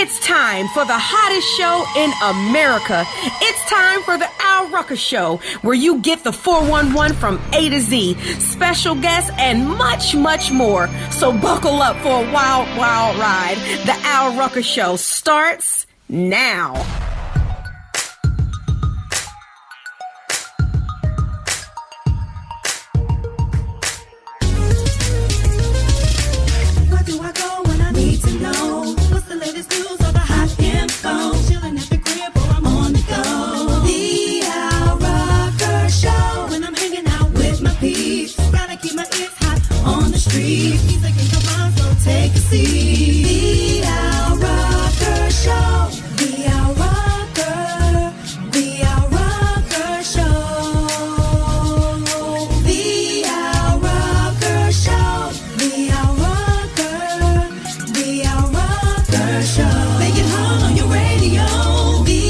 It's time for the hottest show in America. It's time for the Rucker Show, where you get the 411 from A to Z, special guests, and much, much more. So buckle up for a wild, wild ride. The Rucker Show starts now. Where do I go when I need to know? What's the latest news or the hot info? Chilling at the crib or I'm on the go. The Rucker Show. When I'm hanging out with my peeps, gotta keep my ears hot on the street. Music in your mind, so take a seat. The Rucker Show. The Rucker Show. The Rucker Show. The Rucker Show. Make it hard on your radio. The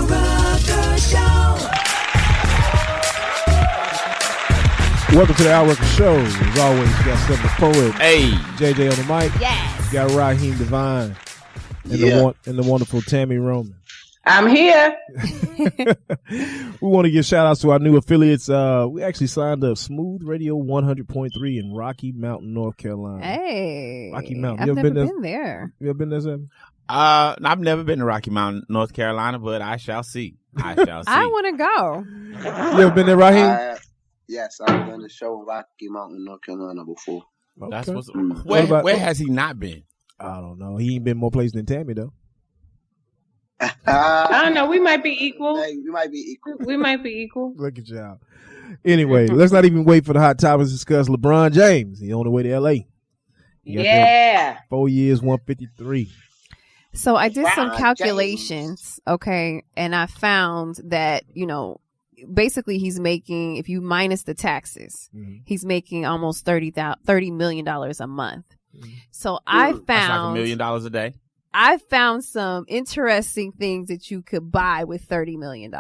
Rucker Show. Welcome to the Rucker Show. As always, you got Stephen the Poet. Hey. JJ on the mic. Yes. You got Raheem Devine. And, the wonderful Tammy Roman. I'm here. We want to give shout outs to our new affiliates. We actually signed up Smooth Radio 100.3 in Rocky Mountain, North Carolina. Hey. Rocky Mountain. I've You ever never been there. You ever been there, Sam? I've never been to Rocky Mountain, North Carolina, but I shall see. I shall see. I want to go. You ever been there, Raheem? Yes, I've done a show in Rocky Mountain, North Carolina before. That's Okay. where has he not been? I don't know. He ain't been more places than Tammy, though. I don't know. We might be equal. Hey, we might be equal. We might be equal. Look at y'all. Anyway, let's not even wait for the hot topics to discuss LeBron James. He's on the way to L.A. He got Yeah. 4 years, 153. So I did some Wow, calculations, okay, and I found that, basically he's making, if you minus the taxes, he's making almost $30 million a month. So I That's like found $1 million a day. I found some interesting things that you could buy with $30 million.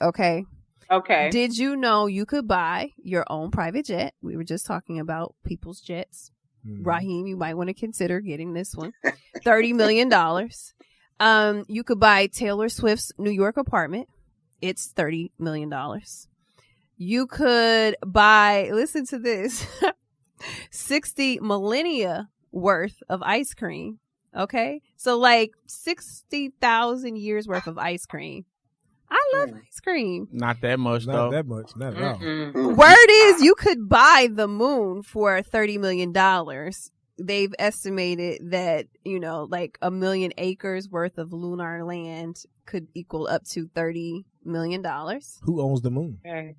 Okay. Okay. Did you know you could buy your own private jet? We were just talking about people's jets. Raheem, you might want to consider getting this one. $30 million. You could buy Taylor Swift's New York apartment. It's $30 million. You could buy, listen to this, 60 millennia worth of ice cream. Okay. So like 60,000 years worth of ice cream. I love ice cream. Not that much, Not though. that much. Not at all. Word is you could buy the moon for $30 million. They've estimated that, like 1 million acres worth of lunar land could equal up to $30 million. Who owns the moon? Okay.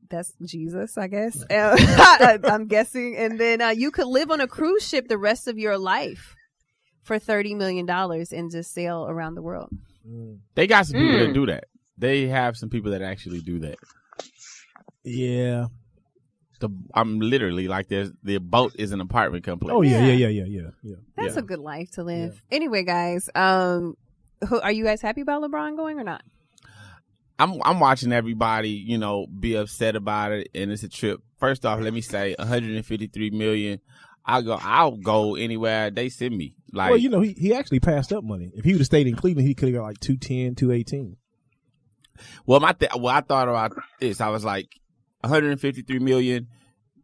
That's Jesus, I guess. I'm guessing. And then you could live on a cruise ship the rest of your life for $30 million and just sail around the world. They got some people that do that. They have some people that actually do that. Yeah. I'm literally like the boat is an apartment complex. Oh, yeah. That's a good life to live. Anyway, guys, are you guys happy about LeBron going or not? I'm watching everybody, be upset about it, and it's a trip. First off, let me say 153 million. I'll go anywhere they send me. Like, well, he actually passed up money. If he would have stayed in Cleveland, he could have got like 210, 218. Well, I thought about this. I was like, 153 million.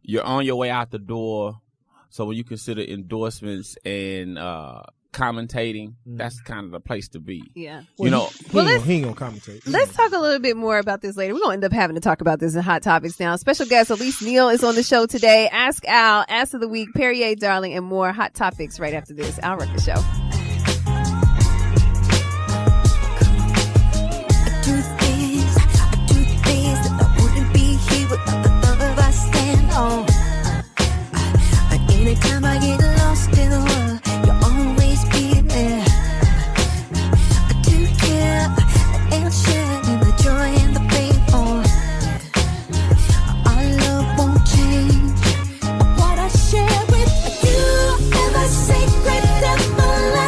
You're on your way out the door. So when you consider endorsements and commentating, that's kind of the place to be. Yeah. He ain't gonna commentate. Let's talk a little bit more about this later. We're going to end up having to talk about this in Hot Topics now. Special guest Elise Neal is on the show today. Ask Al, Ask of the Week, Perrier Darling, and more Hot Topics right after this. Al Rucker Show. I do things that I wouldn't be here without the love I stand on. Anytime I get lost in the world, you'll always be there. I do care and share in the joy and the pain. Our love won't change. What I share with you, ever sacred in my life.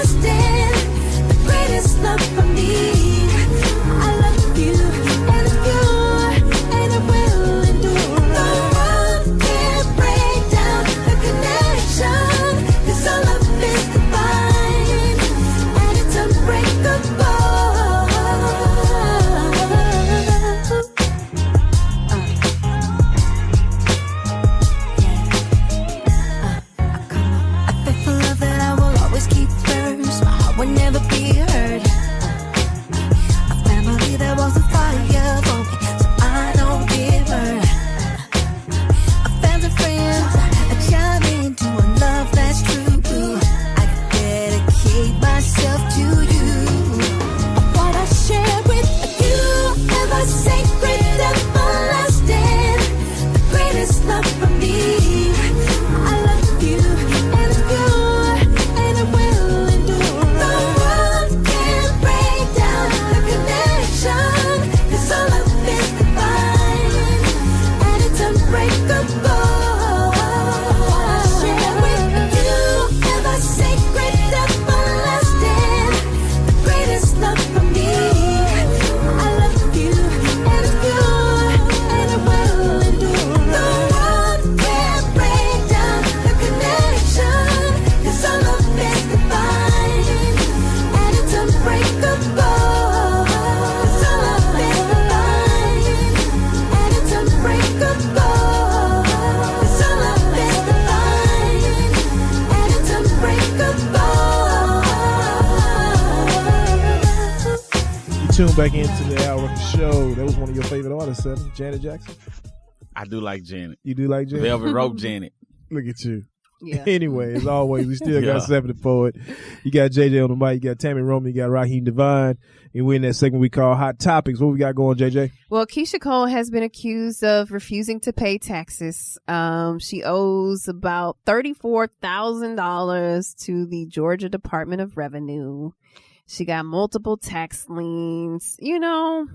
gave myself to you. What I share with you, ever sacred, everlasting, the greatest love for me. I love you, and it's pure, and it will endure. The world can't break down the connection, 'cause our love is divine, and it's unbreakable. Share with you, ever sacred, everlasting, the greatest love for me. I love you, and it's pure, and it will endure. The world can't break down the connection, 'cause our love is divine, and it's unbreakable. 'Cause our love is divine, and it's unbreakable. 'Cause our love is divine, and it's unbreakable. You tune back into the Al Rucker Show. That was one of your favorite artists, Seven, Janet Jackson. I do like Janet. You do like Janet? Velvet Rope Janet. Look at you. Yeah. Anyway, as always, we still Yeah. got Seven the Poet. You got JJ on the mic. You got Tammy Roman. You got Raheem Devine. And we're in that segment we call Hot Topics. What we got going, JJ? Well, Keisha Cole has been accused of refusing to pay taxes. She owes about $34,000 to the Georgia Department of Revenue. She got multiple tax liens. You know,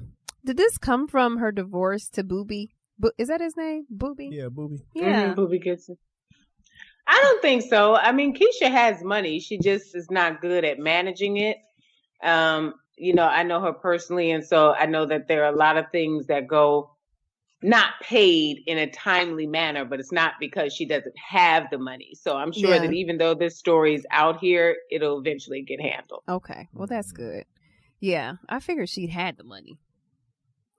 did this come from her divorce to Booby? Is that his name? Booby? Yeah, Booby. Yeah. Booby Gibson. I don't think so. I mean, Keisha has money. She just is not good at managing it. You know, I know her personally, and so I know that there are a lot of things that go not paid in a timely manner, but it's not because she doesn't have the money. So I'm sure Yeah. that even though this story's out here, it'll eventually get handled. Okay. Well, that's good. Yeah. I figured she'd had the money.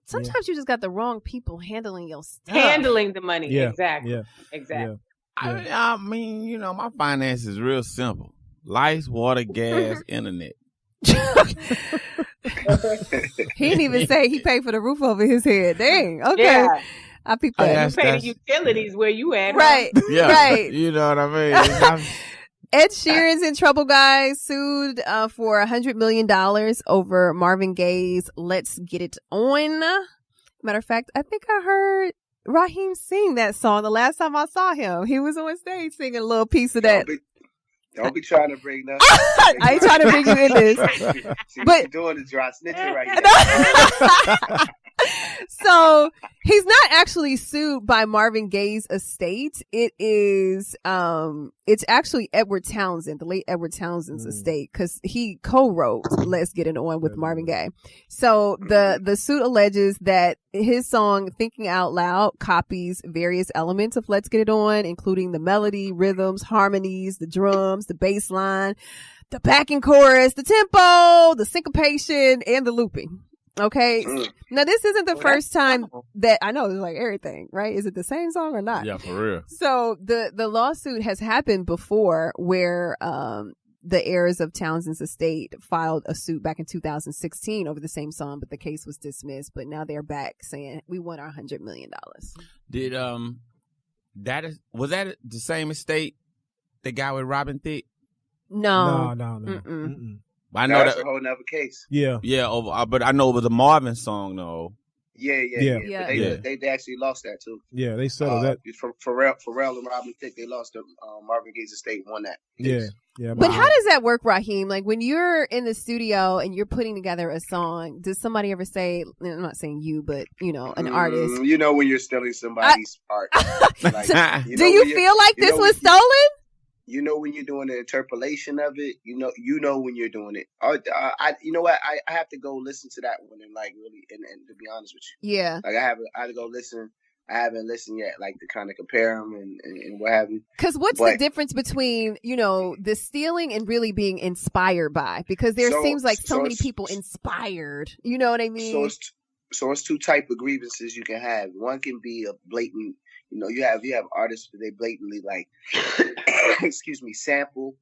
Sometimes you just got the wrong people handling your stuff. Handling the money. Yeah. Exactly. Yeah. Exactly. I mean, you know, my finance is real simple. Lights, water, gas, internet. He didn't even say he paid for the roof over his head. Dang. Okay. Yeah. I peeped Oh, that. yeah. You pay the utilities where you at. huh? Right. Yeah. Right. You know what I mean? I'm- Ed Sheeran's in trouble, guys. Sued for $100 million over Marvin Gaye's "Let's Get It On." Matter of fact, I think I heard Raheem sing that song the last time I saw him. He was on stage singing a little piece of that. Don't be trying to bring nothing. I ain't trying to bring you in this. See, But- what you're doing is dry snitching right here. So he's not actually sued by Marvin Gaye's estate. It is, it's actually Edward Townsend, the late Edward Townsend's estate, because he co-wrote "Let's Get It On" with Marvin Gaye. So the suit alleges that his song "Thinking Out Loud" copies various elements of "Let's Get It On," including the melody, rhythms, harmonies, the drums, the bass line, the backing chorus, the tempo, the syncopation, and the looping. Okay. Now, this isn't the first time that I know it's like everything, right? Is it the same song or not? yeah, for real. So the lawsuit has happened before where the heirs of Townsend's estate filed a suit back in 2016 over the same song, but the case was dismissed. But now they're back saying we want our $100 million. Did was that the same estate the guy with Robin Thicke? No. No. Mm-mm. I know That's that. a whole nother case. Yeah. Yeah, but I know it was a Marvin song though. Yeah. Yeah. But they actually lost that too. Yeah, they settled that. From Pharrell and Robin Thicke, they lost the Marvin Gaye's estate, won that. Yeah. Yeah. But how does that work, Raheem? Like when you're in the studio and you're putting together a song, does somebody ever say, I'm not saying you, but you know, an artist. You know when you're stealing somebody's art. Like, Do you feel like this was stolen? You know when you're doing the interpolation of it. You know when you're doing it. You know what? I have to go listen to that one and like really and to be honest with you. Yeah. Like I have to go listen. I haven't listened yet, like to kind of compare them and what have you. Because what's the difference between, you know, the stealing and really being inspired by? Because there seems like so many people inspired. You know what I mean? So it's two type of grievances you can have. One can be a blatant, you know, you have artists that they blatantly like, excuse me, sample.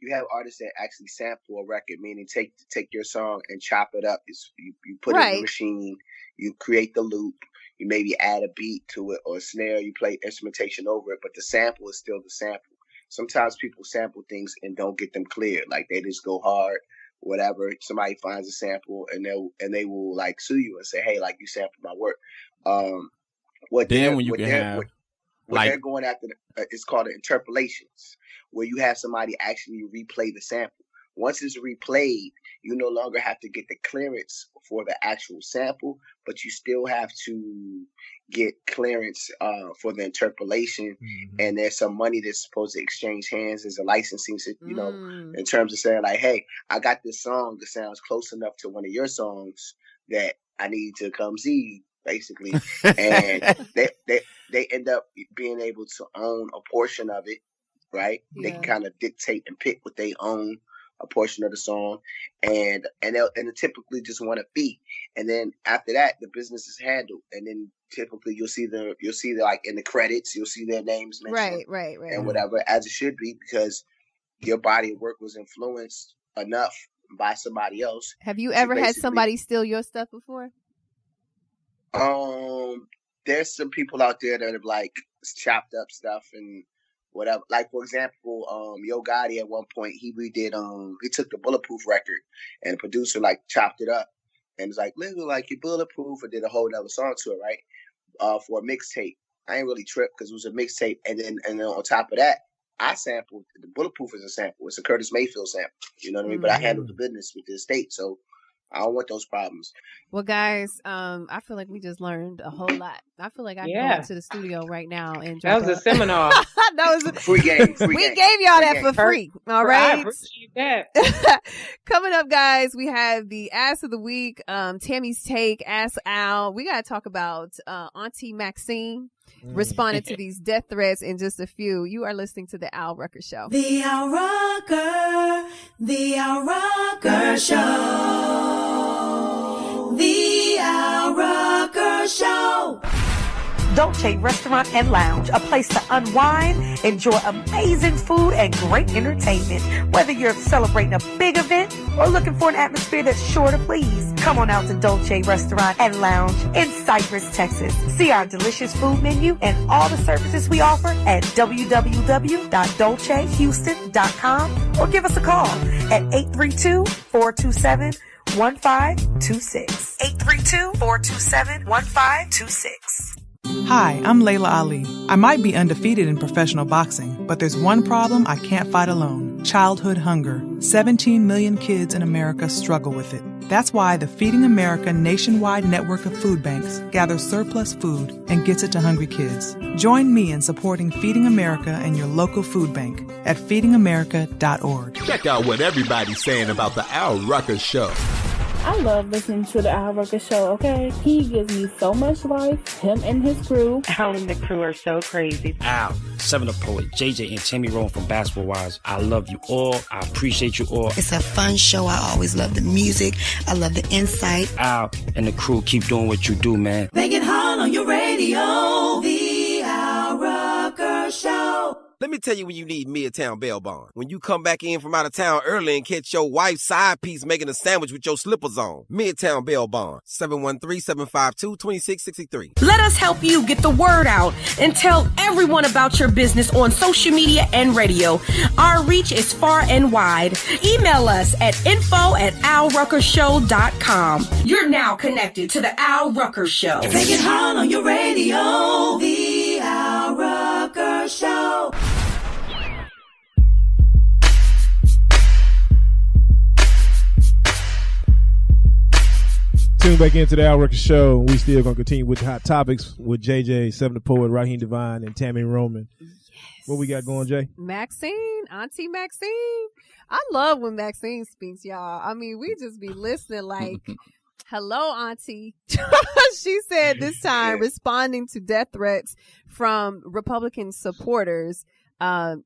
You have artists that actually sample a record, meaning take your song and chop it up. You put it in the machine, you create the loop. You maybe add a beat to it or a snare. You play instrumentation over it, but the sample is still the sample. sometimes people sample things and don't get them clear. Like they just go hard, whatever. Somebody finds a sample and they will like sue you and say, hey, like you sampled my work. What Then they're- when you what can they're- have what like they're going after, it's called interpolations, where you have somebody actually replay the sample. Once it's replayed, you no longer have to get the clearance for the actual sample, but you still have to get clearance for the interpolation. And there's some money that's supposed to exchange hands as a licensing, in terms of saying like, hey, I got this song that sounds close enough to one of your songs that I need to come see you, basically. And they end up being able to own a portion of it, right? They can kind of dictate and pick what they own, a portion of the song, and they'll typically just want a fee. And then after that, the business is handled. And then typically you'll see like in the credits, you'll see their names mentioned, Right. and whatever, as it should be, because your body of work was influenced enough by somebody else. Have you ever had somebody steal your stuff before? There's some people out there that have like chopped up stuff and whatever. Like for example, Yo Gotti at one point he took the Bulletproof record and the producer like chopped it up and it's like, look like you Bulletproof, and did a whole other song to it, right? For a mixtape. I ain't really tripped because it was a mixtape, and then on top of that, I sampled the Bulletproof as a sample. It's a Curtis Mayfield sample. You know what I mean? But I handled the business with the estate, so I don't want those problems. Well, guys, I feel like we just learned a whole lot. I feel like I can go into the studio right now and That was a seminar. That was free game. We gave y'all that for free. All right. I appreciate that. Coming up, guys, we have the Ass of the Week, Tammy's Take, Ask Al. We got to talk about Auntie Maxine responded to these death threats in just a few. You are listening to the Al Rucker Show. The Al Rucker Show. The Al Rucker Show. Dolce Restaurant and Lounge, a place to unwind, enjoy amazing food, and great entertainment. Whether you're celebrating a big event or looking for an atmosphere that's sure to please, come on out to Dolce Restaurant and Lounge in Cypress, Texas. See our delicious food menu and all the services we offer at www.dolcehouston.com or give us a call at 832-427-1526. 832-427-1526. Hi, I'm Layla Ali. I might be undefeated in professional boxing, but there's one problem I can't fight alone: childhood hunger. 17 million kids in America struggle with it. That's why the Feeding America nationwide network of food banks gathers surplus food and gets it to hungry kids. Join me in supporting Feeding America and your local food bank at feedingamerica.org. Check out what everybody's saying about the Al Rucker Show. I love listening to the Al Rucker Show, okay? He gives me so much life, him and his crew. Al and the crew are so crazy. Al, 7 Up Poet, JJ, and Tammy Rowan from Basketball Wives. I love you all. I appreciate you all. It's a fun show. I always love the music. I love the insight. Al and the crew, keep doing what you do, man. Make it hard on your radio. The Al Rucker Show. Let me tell you when you need Midtown Bail Bond. When you come back in from out of town early and catch your wife's side piece making a sandwich with your slippers on. Midtown Bail Bond, 713-752-2663. Let us help you get the word out and tell everyone about your business on social media and radio. Our reach is far and wide. Email us at info@alruckershow.com. You're now connected to the Al Rucker Show. Make it hard on your radio. The Al Rucker Show. Tune back into the Al Rucker Show. We still gonna continue with the hot topics with JJ, 7 the Poet, Raheem Devine, and Tammy Roman. Yes. What we got going, Jay? Maxine, Auntie Maxine. I love when Maxine speaks, y'all. I mean, we just be listening like, hello, Auntie. She said this time, responding to death threats from Republican supporters,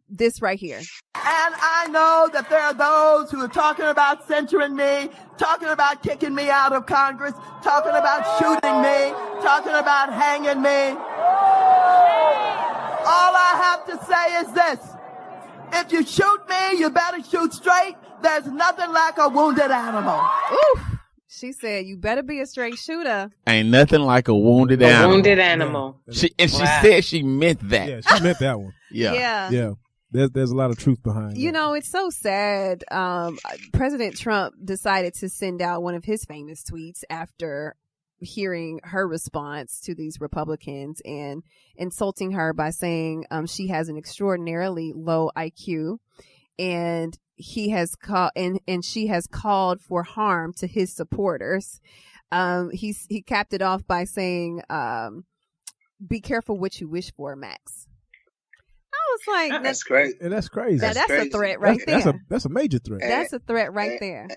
this right here. And I know that there are those who are talking about censoring me, talking about kicking me out of Congress, talking about shooting me, talking about hanging me. All I have to say is this. If you shoot me, you better shoot straight. There's nothing like a wounded animal. Ooh. She said, you better be a straight shooter. Ain't nothing like a wounded animal. Wounded animal. She said she meant that. Yeah, she meant that one. Yeah. Yeah. there's a lot of truth behind You it. know, it's so sad. President Trump decided to send out one of his famous tweets after hearing her response to these Republicans and insulting her by saying she has an extraordinarily low IQ, and he has called and she has called for harm to his supporters. He capped it off by saying, "Be careful what you wish for, Max." I was like, That's crazy. And that's crazy. That's crazy. a threat right there. That's a major threat. That's a threat right there.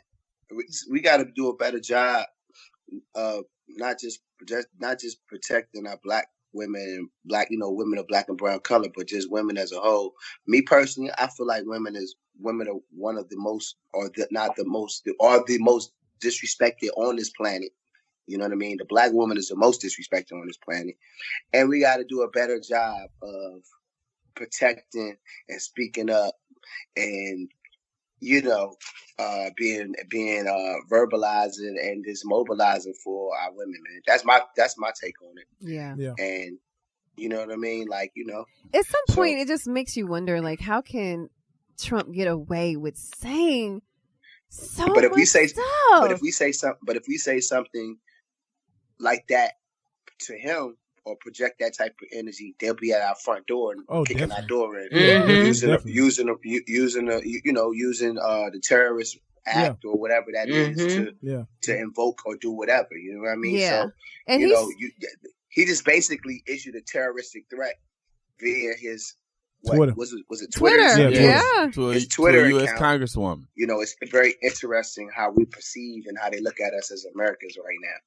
We got to do a better job of not just protecting our black women and women of black and brown color, but just women as a whole. Me personally, I feel like women are one of the most, or not the most, are the most disrespected on this planet. You know what I mean? The black woman is the most disrespected on this planet, and we got to do a better job of protecting and speaking up, and being verbalizing and just mobilizing for our women, man. That's my take on it. Yeah. And you know what I mean? Like, at some point it just makes you wonder, like, how can Trump get away with saying so but if much we say stuff? but if we say something like that to him, or project that type of energy, they'll be at our front door and kicking our door in, using the terrorist act or whatever that is to invoke or do whatever. You know what I mean? Yeah. So And he just basically issued a terroristic threat via his Twitter. Was it Twitter? Twitter? Yeah. To His Twitter a U.S. account. Congresswoman. It's very interesting how we perceive and how they look at us as Americans right now.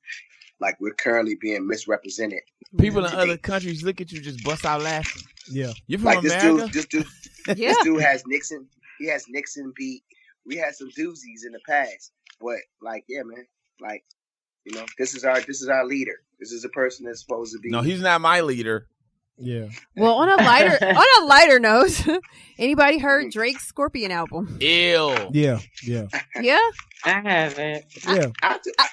Like, we're currently being misrepresented. People in other countries look at you, just bust out laughing. Yeah. You from Like America? this dude has Nixon. He has Nixon beat. We had some doozies in the past, but like, yeah, man. Like, this is our leader. This is the person that's supposed to be. No, he's not my leader. Yeah. Well, on a lighter note, anybody heard Drake's Scorpion album? Ew. Yeah. Yeah. I haven't. Yeah.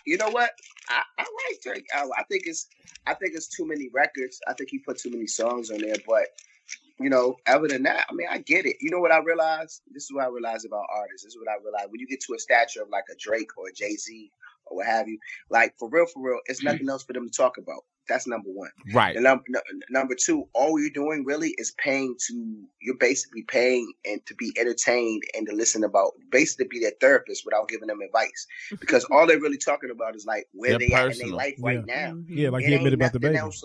You know what? I like Drake. I think it's too many records. I think he put too many songs on there. But other than that, I mean, I get it. You know what I realized? This is what I realized about artists. This is what I realized. When you get to a stature of like a Drake or a Jay-Z or what have you, like for real, it's nothing else for them to talk about. That's number one. Right. And number two, all you're doing really is you're basically paying and to be entertained and to listen about, basically be their therapist without giving them advice. Because all they're really talking about is like where they at in their life right now. Yeah, like he admitted about the baby. Else,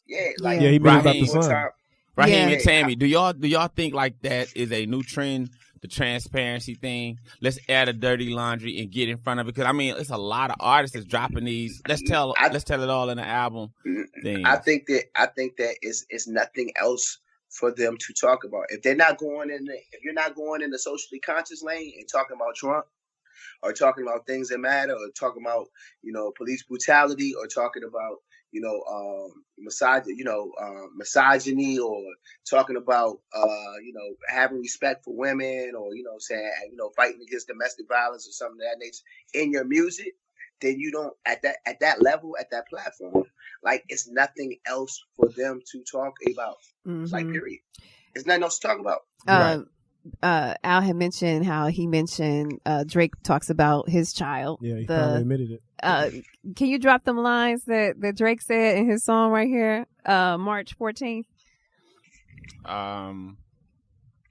he admitted about the son. Raheem and Tammy, do y'all think like that is a new trend? The transparency thing. Let's add a dirty laundry and get in front of it. Because I mean, it's a lot of artists that's dropping these. Let's tell it all in the album thing. I think that it's nothing else for them to talk about. If you're not going in the socially conscious lane and talking about Trump, or talking about things that matter, or talking about police brutality, or talking about misogyny, or talking about having respect for women, or saying fighting against domestic violence or something of that nature in your music, then you don't at that level, at that platform, like it's nothing else for them to talk about. Like, period. There's nothing else to talk about. Right. Al had mentioned how he mentioned Drake talks about his child. Yeah, he finally admitted it. Can you drop them lines that Drake said in his song right here, March 14th?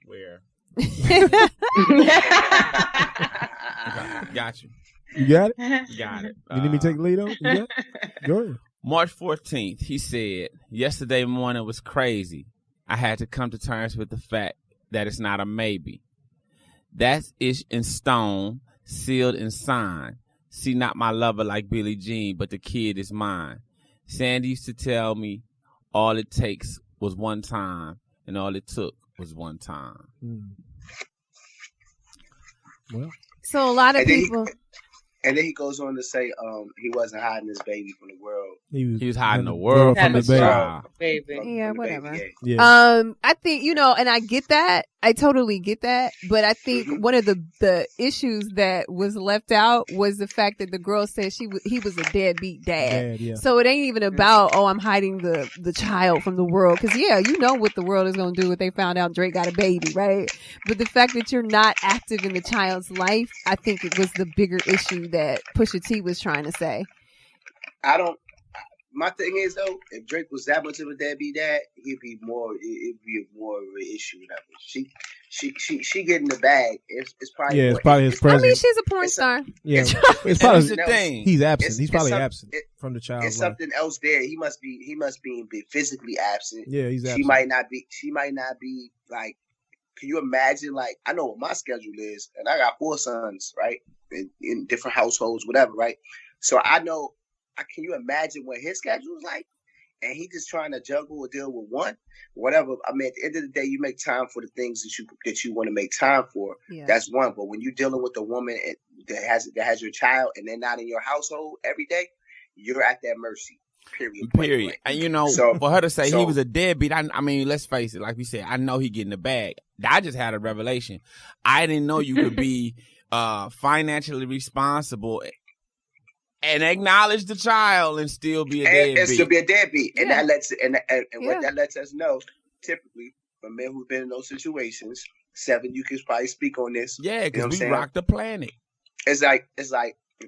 Where? Got you. You got it? Got it. You need me to take the lead on? You got it? Go ahead. March 14th, he said, yesterday morning was crazy. I had to come to terms with the fact that it's not a maybe. That's ish in stone, sealed and signed. See, not my lover like Billie Jean, but the kid is mine. Sandy used to tell me all it takes was one time, and all it took was one time. Well, so a lot of people. And then he goes on to say, he wasn't hiding his baby from the world. He was hiding the world from the baby. Yeah, whatever. Yeah. I think, and I get that. I totally get that. But I think one of the issues that was left out was the fact that the girl said he was a deadbeat dad. Yeah. So it ain't even about, I'm hiding the child from the world. Cause what the world is going to do if they found out Drake got a baby, right? But the fact that you're not active in the child's life, I think it was the bigger issue that Pusha T was trying to say. My thing is though, if Drake was that much of a deadbeat dad, it'd be more of an issue. Whatever. She getting the bag. It's probably it's probably his presence. I mean, she's a porn star. Yeah, it's probably the thing. He's absent. He's probably absent from the child's It's life. something else there. He must be physically absent. Yeah, he's absent. She might not be like. Can you imagine? Like, I know what my schedule is, and I got 4 sons, right, in different households, whatever, right. So I know. Can you imagine what his schedule is like? And he just trying to juggle or deal with one, whatever. I mean, at the end of the day, you make time for the things that you want to make time for. Yeah. That's one. But when you're dealing with a woman that has your child and they're not in your household every day, you're at their mercy. Period. And for her to say he was a deadbeat, I mean, let's face it. Like we said, I know he getting the bag. I just had a revelation. I didn't know you could be financially responsible and acknowledge the child and still be a deadbeat. And still be a deadbeat. And that lets what that lets us know, typically, for men who've been in those situations, 7, you can probably speak on this. Yeah, because we rock the planet. It's like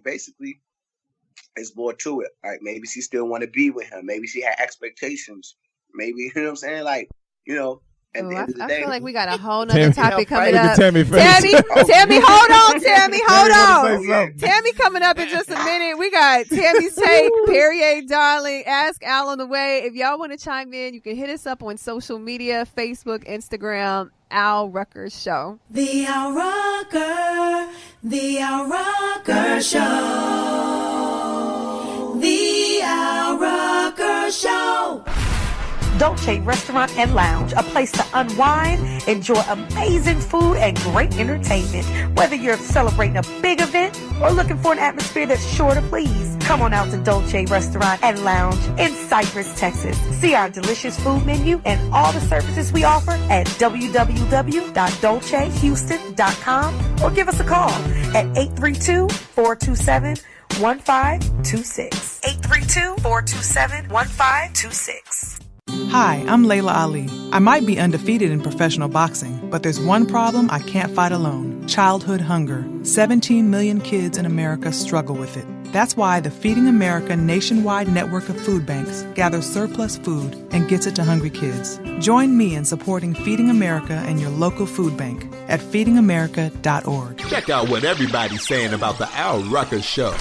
basically it's more to it. Like maybe she still want to be with him. Maybe she had expectations. Maybe, you know what I'm saying? Like, at the end of the day, I feel like we got a whole nother topic coming up. Tammy, hold on. Tammy coming up in just a minute. We got Tammy's take, Perrier, darling, Ask Al on the way. If y'all want to chime in, you can hit us up on social media, Facebook, Instagram, Al Rucker Show. The Al Rucker Show. The Al Rucker Show. Dolce Restaurant and Lounge, a place to unwind, enjoy amazing food and great entertainment. Whether you're celebrating a big event or looking for an atmosphere that's sure to please, come on out to Dolce Restaurant and Lounge in Cypress, Texas. See our delicious food menu and all the services we offer at www.dolcehouston.com or give us a call at 832-427-1526. 832-427-1526. Hi, I'm Layla Ali. I might be undefeated in professional boxing, but there's one problem I can't fight alone: childhood hunger. 17 million kids in America struggle with it. That's why the Feeding America nationwide network of food banks gathers surplus food and gets it to hungry kids. Join me in supporting Feeding America and your local food bank at feedingamerica.org. Check out what everybody's saying about the Al Rucker Show.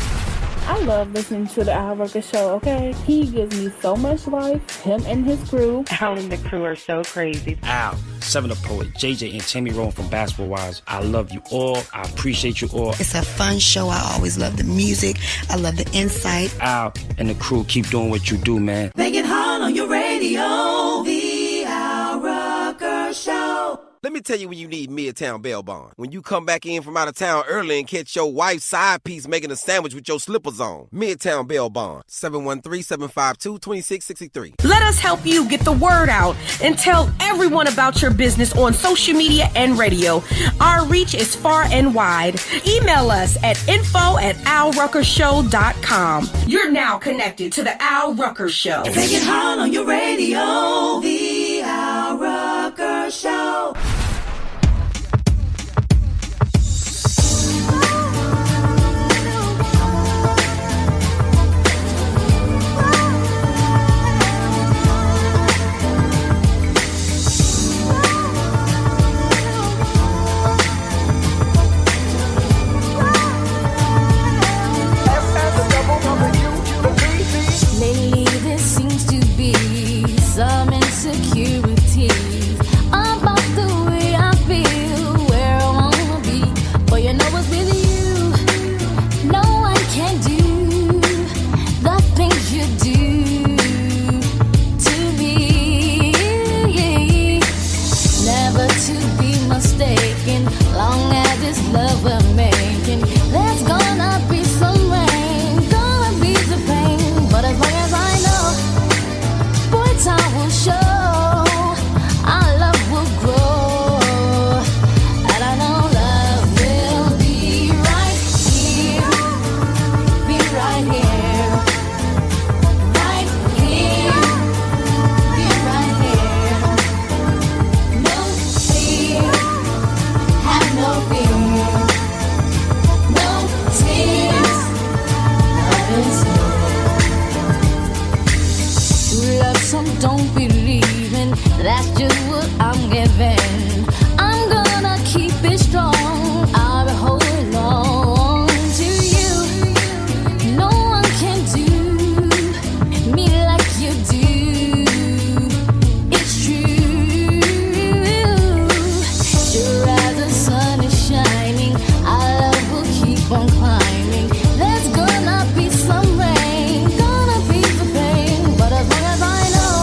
I love listening to the Al Rucker Show, okay? He gives me so much life, him and his crew. Al and the crew are so crazy. Al, 7-Up Poet, JJ and Tammy Rowan from Basketball Wives. I love you all. I appreciate you all. It's a fun show. I always love the music. I love the insight. Al and the crew, keep doing what you do, man. Make it hot on your radio. The Al Rucker Show. Let me tell you when you need Midtown Bail Bond. When you come back in from out of town early and catch your wife's side piece making a sandwich with your slippers on. Midtown Bail Bond, 713-752-2663. Let us help you get the word out and tell everyone about your business on social media and radio. Our reach is far and wide. Email us at info@alruckershow.com. You're now connected to the Al Rucker Show. Make it hot on your radio. The Al Rucker Show. Lately there seems to be some insecurity don't believe in. That's just what I'm giving. I'm gonna keep it strong. I'll be holding on to you. No one can do me like you do. It's true. Sure as the sun is shining, our love will keep on climbing. There's gonna be some rain, gonna be the pain, but as long as I know,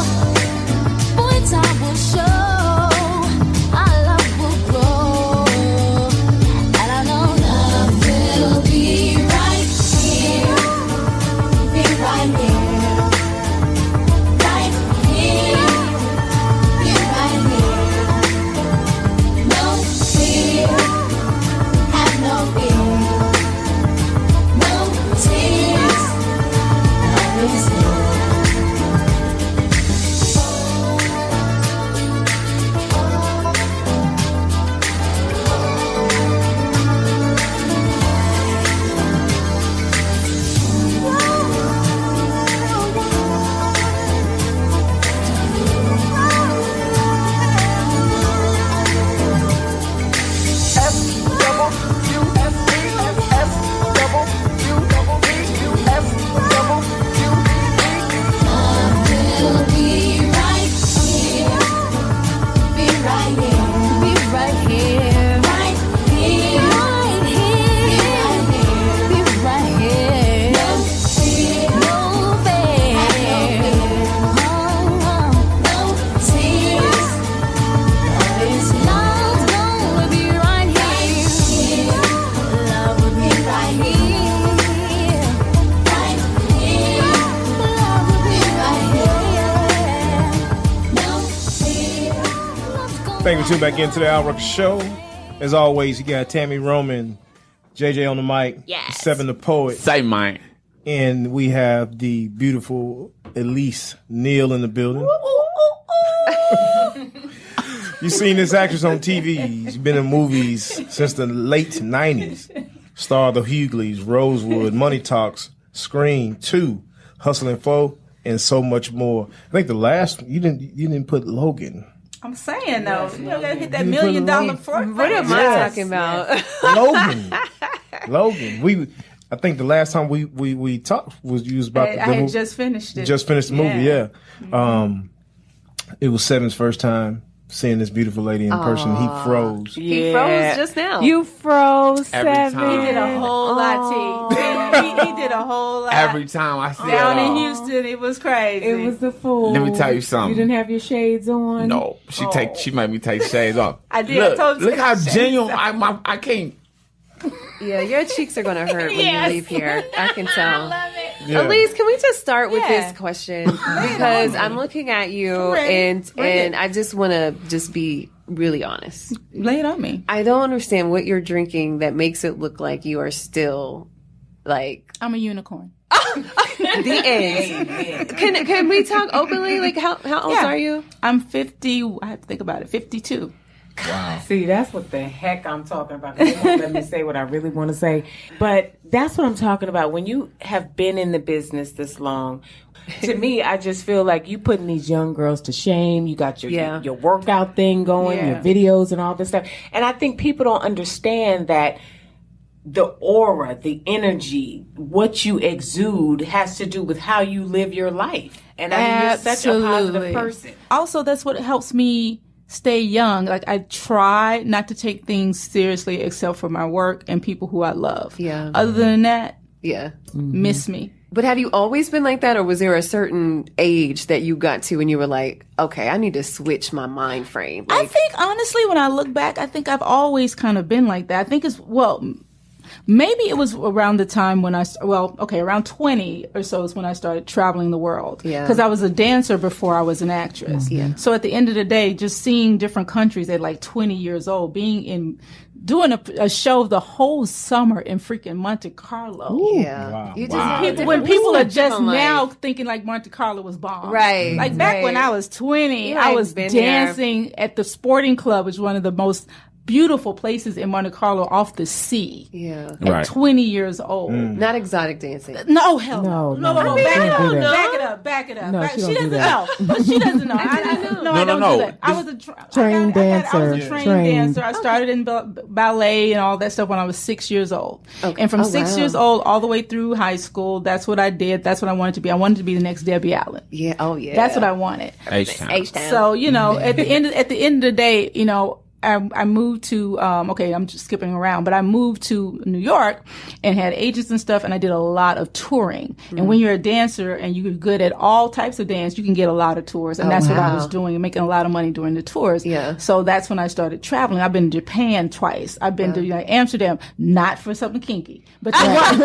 boy, time will show, our love will grow, and I know love will be right here, be right here, right here, be right here. No fear, have no fear. No tears, love is here. We'll be right here. Be right here. Be right here. Right here. Right here. Be right here. No fear. No fear. No tears. Love's gonna be right here. Love will be right here. Right here. Love will be right here. No fear. Thank you for tuning back into the Al Rucker Show. As always, you got Tammy Roman, JJ on the mic, Yes. Seven the Poet. Say mine. And we have the beautiful Elise Neal in the building. You've seen this actress on TV. She's been in movies since the late 90s. Star of The Hughleys, Rosewood, Money Talks, Scream 2, Hustle and Flow, and so much more. I think the last you didn't put Logan. I'm saying though, you know, gotta hit that You $1 million put front. What am I Yes. talking about? Logan. I think the last time we talked was you was about I the had movie. just finished it. Just finished the movie, yeah. Mm-hmm. It was Seven's first time seeing this beautiful lady in person. He froze. He froze just now. You froze, Every Seven. time. He did a whole lot, T. He did a whole lot. Every time I see Down it, in Houston, it was crazy. It was the fool. Let me tell you something. You didn't have your shades on. No, she made me take shades off. I did. Look, I told you look to how take genuine shades I can't. Yeah, your cheeks are going to hurt when Yes. you leave here. I can tell. Yeah. Elise, can we just start with Yeah. this question? Because I'm looking at you Right. and I just want to just be really honest. Lay it on me. I don't understand what you're drinking that makes it look like you are still like I'm a unicorn. the end. Can we talk openly? Like how old Yeah. are you? I'm 50. I have to think about it. 52. Wow. See, that's what the heck I'm talking about. They won't let me say what I really want to say. But that's what I'm talking about. When you have been in the business this long, to me, I just feel like you putting these young girls to shame. You got your workout thing going, your videos and all this stuff. And I think people don't understand that the aura, the energy, what you exude has to do with how you live your life. And I mean, you're such a positive person. Also, that's what helps me stay young. Like I try not to take things seriously except for my work and people who I love. Yeah. Other than that, miss me. But have you always been like that, or was there a certain age that you got to when you were like, okay, I need to switch my mind frame? I think honestly, when I look back, I think I've always kind of been like that. I think maybe it was around the time when around 20 or so is when I started traveling the world. Yeah. Because I was a dancer before I was an actress. Yeah. So at the end of the day, just seeing different countries at like 20 years old, doing a show the whole summer in freaking Monte Carlo. Yeah. Wow. You just have When people are just different life. now thinking like Monte Carlo was bomb. Right. Like back when I was 20, You I ain't was been dancing at the Sporting Club, which is one of the most beautiful places in Monte Carlo off the sea. Yeah. At 20 years old. Not exotic dancing. No, hell No, no. no, Back she it don't do up. that. Back it up. No, She she don't do doesn't that. know. She doesn't know. I don't do that. I was a trained dancer. I was a trained dancer. I started in ballet and all that stuff when I was 6 years old. Okay. And from Oh, 6 wow. years old all the way through high school, that's what I did. That's what I wanted to be. I wanted to be the next Debbie Allen. Yeah. Oh, yeah. That's what I wanted. H-Town. So, you know, at the end of the day, you know, I moved to, I'm just skipping around, but I moved to New York and had agents and stuff, and I did a lot of touring. And when you're a dancer and you're good at all types of dance, you can get a lot of tours. And that's what I was doing and making a lot of money during the tours. Yeah. So that's when I started traveling. I've been to Japan twice. I've been to Amsterdam, not for something kinky, but to work.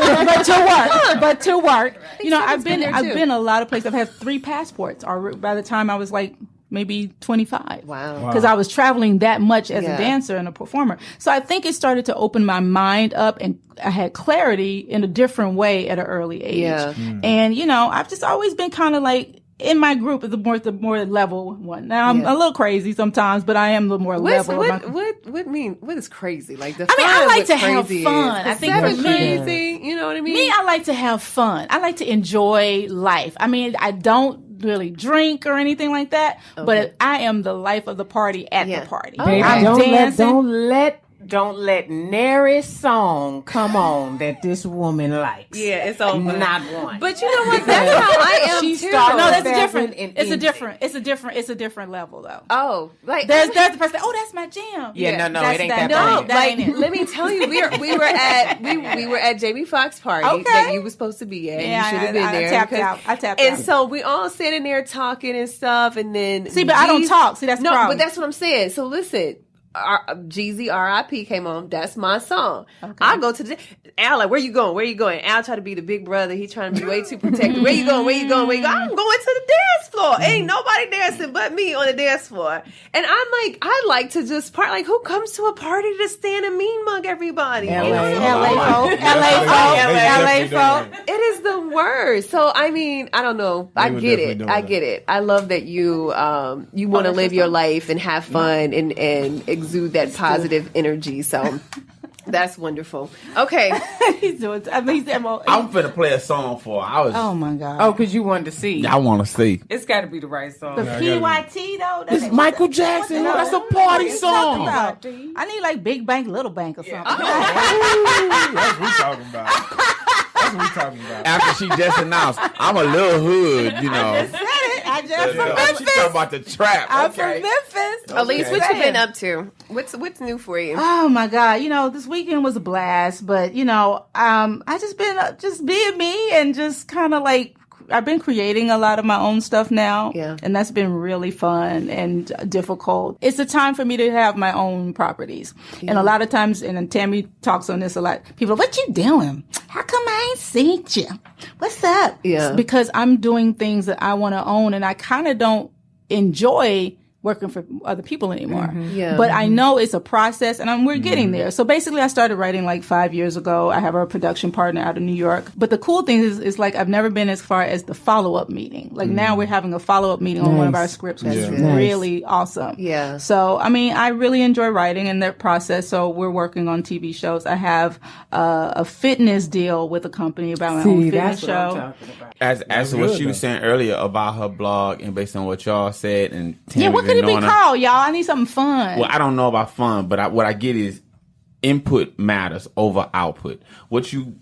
but to work. You know, I've been a lot of places. I've had 3 passports by the time I was like, maybe 25. Wow. Because I was traveling that much as a dancer and a performer. So I think it started to open my mind up, and I had clarity in a different way at an early age. Yeah. And, you know, I've just always been kind of like, in my group, the more level one. Now, I'm a little crazy sometimes, but I am a little more level. What is crazy? Like, I like to have fun. I think for me, crazy, you know what I mean? I like to have fun. I like to enjoy life. I mean, I don't really drink or anything like that, but I am the life of the party at the party. Baby, I'm dancing. Don't let nary song come on that this woman likes. Yeah, it's over. Not one. But you know what? That's how I am too. No, that's different. It's a different level though. Oh, like there's the person. Oh, that's my jam. Yeah, no, that's it ain't that. No, that like ain't it. let me tell you, we were at Jamie Foxx's party that you were supposed to be at. Yeah, you should have been there. I tapped out. And so we all sitting there talking and stuff, and then but I don't talk. See, that's the problem. but that's what I'm saying. So listen. Jeezy R.I.P. came on. That's my song. Okay. I go to Al, like, where you going? Where you going? Al try to be the big brother. He trying to be way too protective. Where you going? Where you going? Where you going? I'm going to the dance floor. Ain't nobody dancing but me on the dance floor. And I'm like, I like to just part. Like, who comes to a party to stand and mean mug everybody? LA folk. It is the worst. So I mean, I don't know. I get it. I love that you want to live your life and have fun and exude that positive energy. So that's wonderful. Okay. I'm finna play a song for her. Oh my God. Oh, because you wanted to see. I want to see. It's got to be the right song. The PYT though. It's Michael Jackson. That's a party song. I need like Big Bank, Little Bank or something. That's what we talking about. After she just announced, I'm a little hood, you know. I just from Memphis. She talking about the trap. I'm from Memphis. Elise, what you been up to? What's new for you? Oh my God! You know, this weekend was a blast, but you know, I just been just being me and just kind of like I've been creating a lot of my own stuff now, and that's been really fun and difficult. It's a time for me to have my own properties, and a lot of times, and Tammy talks on this a lot. People, what you doing? How come I ain't seen you? What's up? Yeah, it's because I'm doing things that I want to own, and I kind of don't enjoy working for other people anymore. But I know it's a process, and we're getting there. So basically I started writing like 5 years ago. I have a production partner out of New York. But the cool thing is like I've never been as far as the follow-up meeting. Like now we're having a follow-up meeting on one of our scripts, which is really awesome. Yeah. So, I mean, I really enjoy writing in that process. So we're working on TV shows. I have a fitness deal with a company about my own fitness show. As what she was saying earlier about her blog and based on what y'all said and Tammy what could it be called, y'all? I need something fun. Well, I don't know about fun, but what I get is input matters over output. What you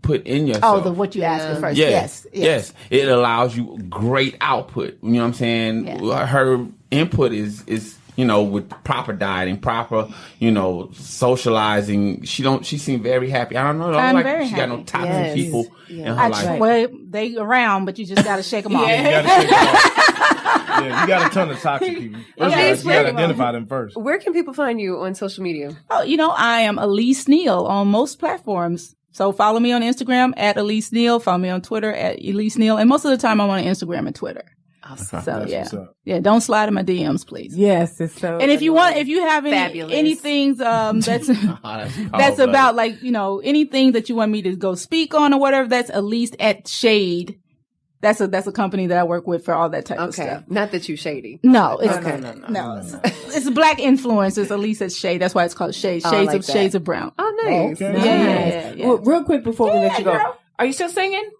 put in yourself. Oh, what you asked me first. Yes. It allows you great output. You know what I'm saying? Yeah. Her input is you know, with proper dieting, proper, you know, socializing. She seemed very happy. I don't know. I'm like very she happy. got no toxic people in her life. Well, they around, but you just got to shake them off. You got a ton of toxic people. You got to identify them first. Where can people find you on social media? Oh, you know, I am Elise Neal on most platforms. So follow me on Instagram at Elise Neal. Follow me on Twitter at Elise Neal. And most of the time I'm on Instagram and Twitter. Awesome. So don't slide in my DMs, please. Yes, it's so. And if you have anything that's about like, you know, anything that you want me to go speak on or whatever, that's Elise at Shade That's a company that I work with for all that type of stuff. Not that you shady. No, it's no. It's black influencers. Elise says shade. That's why it's called shade. Shades of brown. Oh, nice. Okay. Yeah. Well, real quick before we let you go, girl. are you still singing?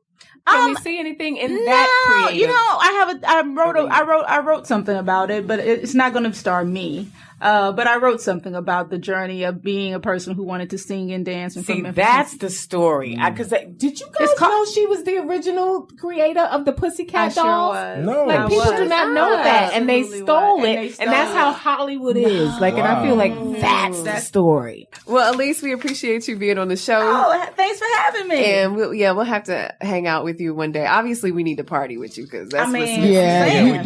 Can we see anything in that creative? You know, I wrote something about it, but it's not going to star me. But I wrote something about the journey of being a person who wanted to sing and dance. And see, that's the story. Because did you guys know she was the original creator of the Pussycat Dolls? Sure was. No. Like, people do not know that, and they stole it, and that's how Hollywood is. Like, and I feel like that's the story. Well, Elise, we appreciate you being on the show. Oh, thanks for having me. And we'll have to hang out with you one day. Obviously, we need to party with you because that's what's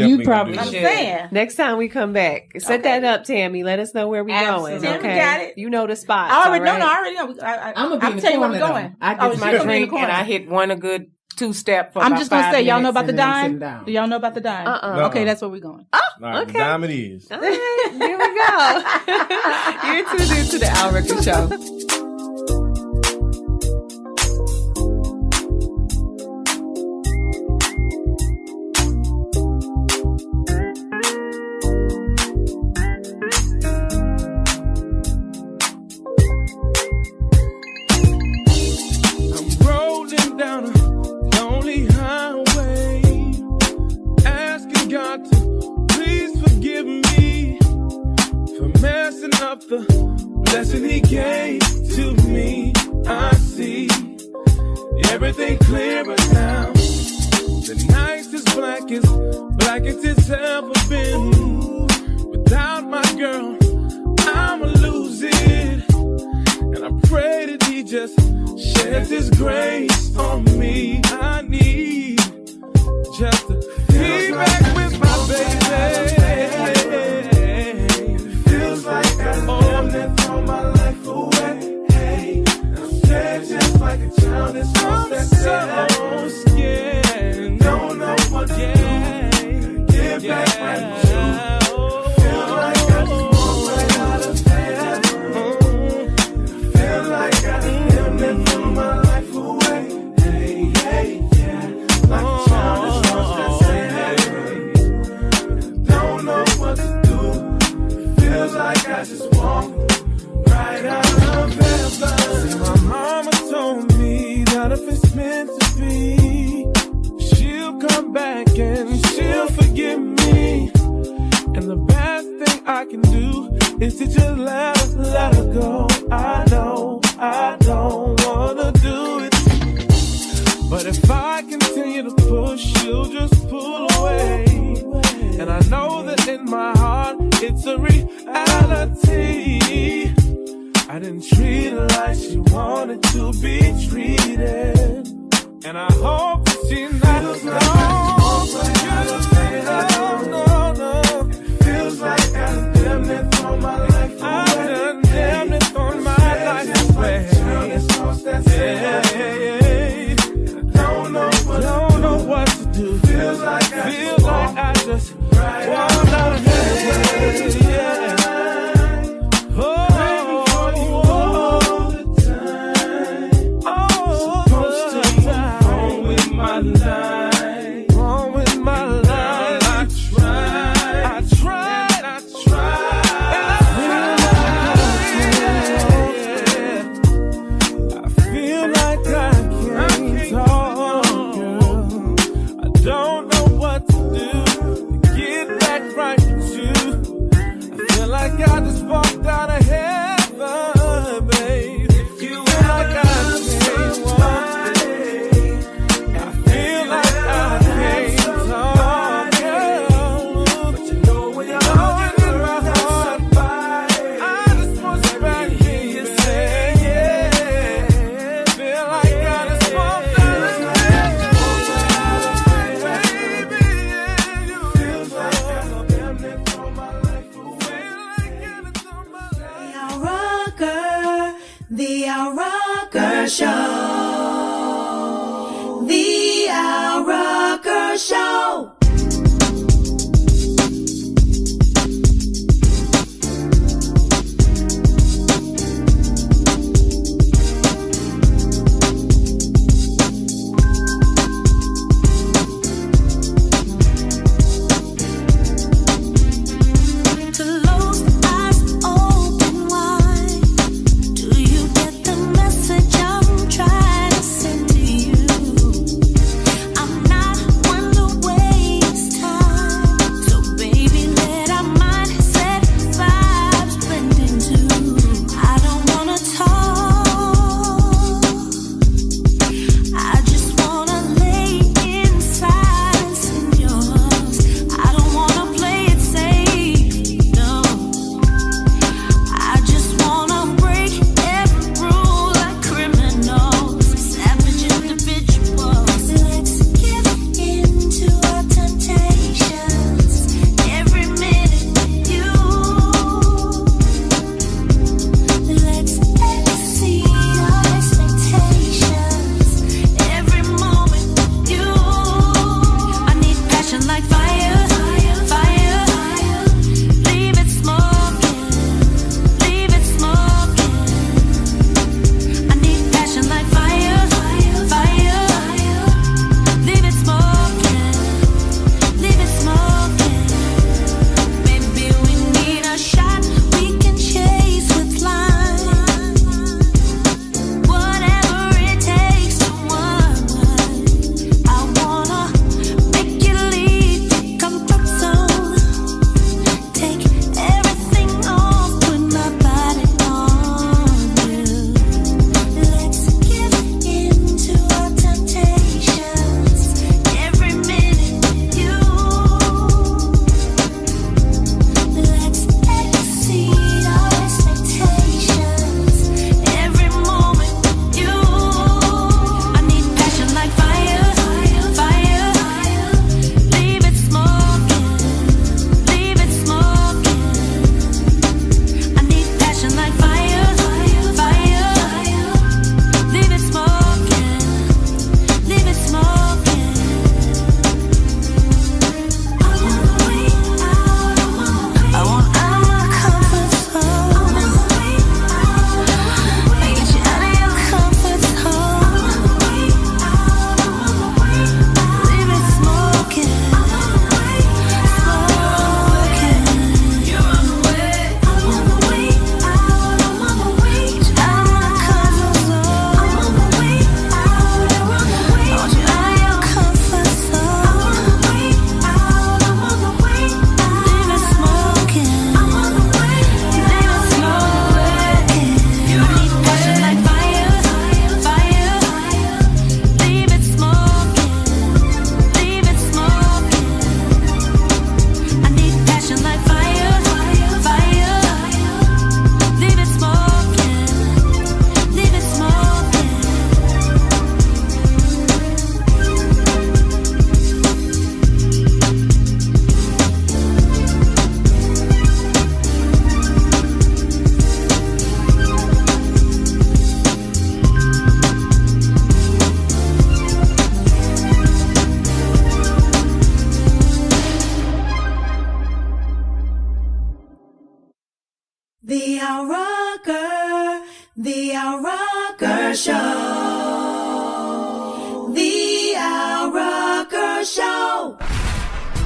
you probably should. Saying. Next time we come back, set that up, Tammy. Let us know where we're going. Okay, Tammy got it. You know the spot. I already know. I'm gonna tell you where we're going. I get my drink and I hit a good 2-step. I'm just gonna say, y'all know about the dime? Do y'all know about the dime? No. Okay, that's where we're going. All right, the dime it is. All right, here we go. You're tuned into the Al Rucker Show. The blessing he gave to me, I see everything clearer now. The night is black as it's ever been. Without my girl, I'ma lose it. And I pray that he just sheds his grace on me. I need just to be back with my baby. Throw my life away. Hey, I'm scared just like a child. I'm so scared. Don't know what to do. Get back right to you. Feel like I just walked right out of heaven. Feel like I didn't throw my life away. Hey, yeah. Like a child that's don't know what to do. Feels like I just walked right out of heaven. My mama told me that if it's meant to be, she'll come back and she'll forgive me. And the best thing I can do is to just let her go. I know I don't wanna do it, but if I continue to push, she'll just pull away. And I know that in my heart it's a reality. I didn't treat her like she wanted to be treated, and I hope that she knows. No. It feels like I damn near throw my life away. I done damn near thrown my life away. Yeah. Don't know what to do. Feels like I just walked out of heaven. Yeah.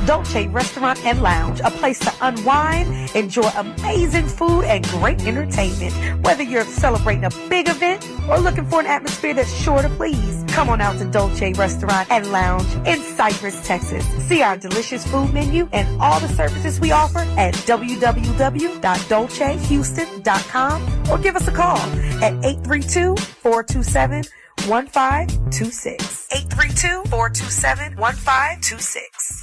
Dolce Restaurant and Lounge, a place to unwind, enjoy amazing food, and great entertainment. Whether you're celebrating a big event or looking for an atmosphere that's sure to please, come on out to Dolce Restaurant and Lounge in Cypress, Texas. See our delicious food menu and all the services we offer at www.dolcehouston.com or give us a call at 832-427-1526. 832-427-1526.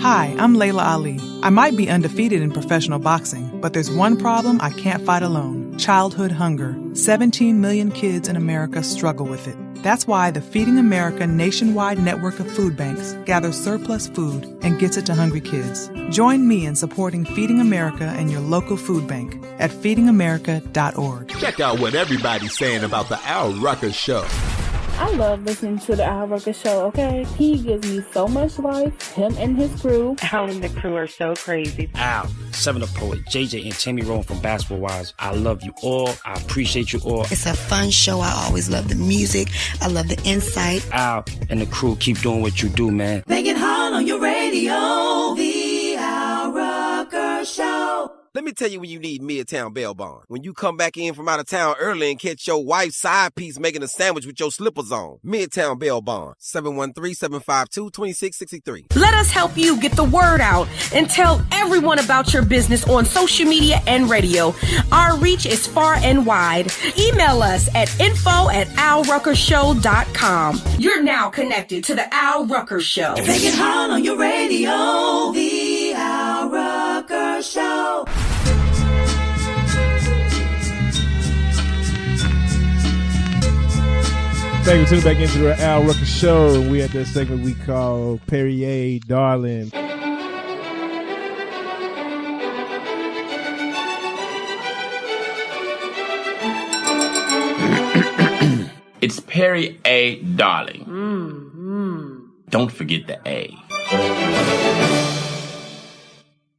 Hi, I'm Layla Ali. I might be undefeated in professional boxing, but there's one problem I can't fight alone: childhood hunger. 17 million kids in America struggle with it. That's why the Feeding America nationwide network of food banks gathers surplus food and gets it to hungry kids. Join me in supporting Feeding America and your local food bank at feedingamerica.org. Check out what everybody's saying about the Al Rucker Show. I love listening to the Al Rucker Show, okay? He gives me so much life, him and his crew. Al and the crew are so crazy. Al, 7-Up Poet, JJ and Tammy Rowan from Basketball Wives. I love you all. I appreciate you all. It's a fun show. I always love the music. I love the insight. Al and the crew, keep doing what you do, man. Make it hard on your radio. The Al Rucker Show. Let me tell you when you need Midtown Bail Bond. When you come back in from out of town early and catch your wife's side piece making a sandwich with your slippers on. Midtown Bail Bond, 713-752-2663. Let us help you get the word out and tell everyone about your business on social media and radio. Our reach is far and wide. Email us at info@alruckershow.com. You're now connected to the Al Rucker Show. Make it hard on your radio. The Al Rucker Show. Thank you for tuning back into the Al Rucker Show. We at that segment we call Perrier, Darling. It's Perry A. Darling. Don't forget the A.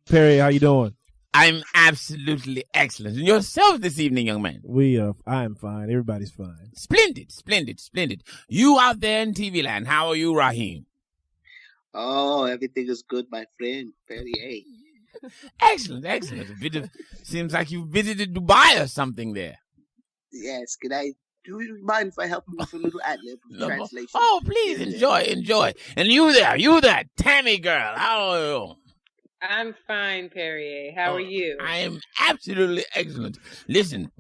Perry, how you doing? I'm absolutely excellent. And yourself this evening, young man? I am fine. Everybody's fine. Splendid, splendid, splendid. You out there in TV land, how are you, Raheem? Oh, everything is good, my friend. Perrier. Excellent, excellent. Seems like you visited Dubai or something there. Yes, do you mind if I help you with a little ad-lib translation? Oh, please, enjoy. And you there, Tammy girl, how are you? I'm fine, Perrier. How are you? I am absolutely excellent. Listen,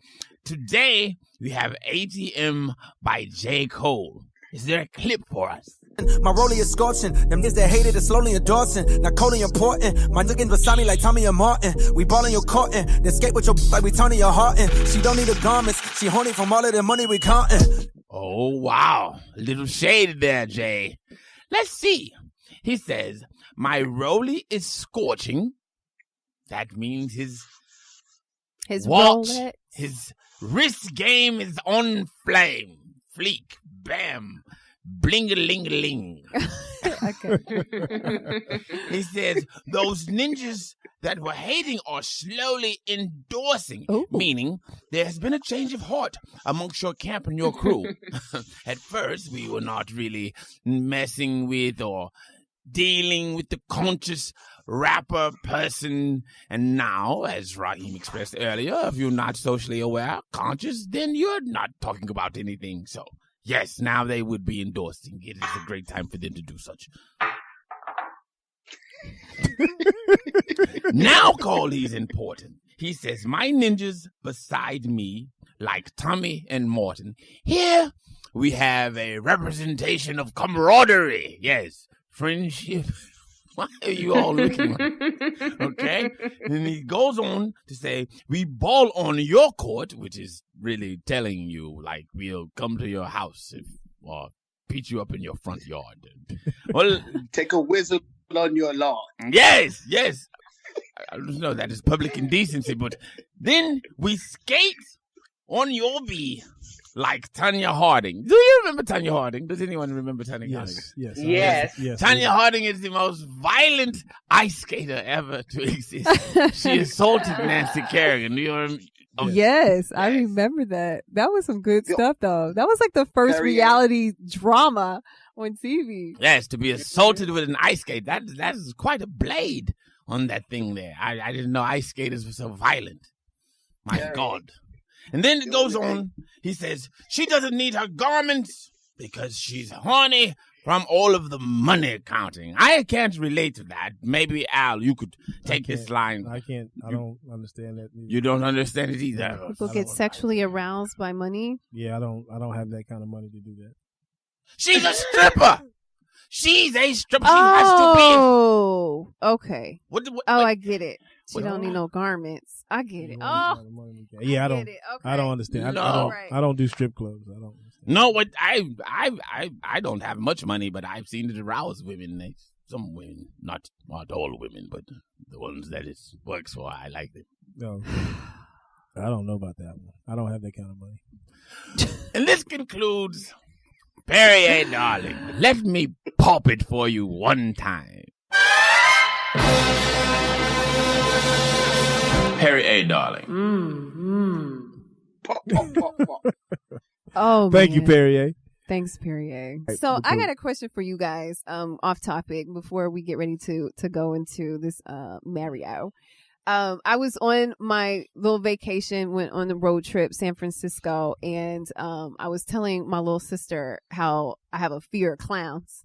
today we have ATM by J. Cole. Is there a clip for us? My rollie is scorching. Them niggas that hated is slowly endorsing. Now Cody important. My niggas beside me like Tommy and Martin. We ballin' your courtin'. Then skate with your like we Tony your heartin'. She don't need the garments. She horny from all of the money we countin'. Oh, wow. A little shade there, Jay. Let's see. He says, my rollie is scorching. That means his watch, Rolex. his wrist game is on flame. Fleek, bam, bling-a-ling-a-ling. Okay. He says, those ninjas that were hating are slowly endorsing, meaning there has been a change of heart amongst your camp and your crew. At first, we were not really messing with or dealing with the conscious rapper person. And now, as Raheem expressed earlier, if you're not socially aware, conscious, then you're not talking about anything. So, yes, now they would be endorsing. It is a great time for them to do such. Now Coley's important. He says, my ninjas beside me, like Tommy and Morton. Here we have a representation of camaraderie. Yes, friendship. Why are you all looking like? Okay? And he goes on to say, we ball on your court, which is really telling you, like, we'll come to your house or beat you up in your front yard. Well, take a whistle on your lawn. Yes. I don't know, that is public indecency, but then we skate on your B like Tanya Harding. Do you remember Tanya Harding? Does anyone remember Tanya Harding? Yes. Tanya Harding is the most violent ice skater ever to exist. She assaulted Nancy Kerrigan. Yes, I remember that. That was some good stuff, though. That was like the first reality drama on TV. Yes, to be assaulted with an ice skate. That is quite a blade on that thing there. I didn't know ice skaters were so violent. My God. And then it goes on. He says, she doesn't need her garments because she's horny from all of the money counting. I can't relate to that. Maybe, Al, you could take this line. I can't. I don't understand that either. You don't understand it either. People get sexually aroused by money. Yeah, I don't have that kind of money to do that. She's a stripper. She's a stripper. Oh, okay. What, I get it. She don't need no garments. I get it. Oh, yeah, I don't. Okay. I don't understand. No. I don't do strip clubs. I don't. No, what I don't have much money, but I've seen it arouse women. Some women, not all women, but the ones that it works for, I like them. No, I don't know about that one. I don't have that kind of money. And this concludes Perrier, darling. Let me pop it for you one time. Perrier, darling. Pop, pop, pop, pop. Oh, thank you, man. Perrier. Thanks, Perrier. So I got a question for you guys, off topic before we get ready to go into this Mario. I was on my little vacation, went on the road trip, San Francisco, and I was telling my little sister how I have a fear of clowns.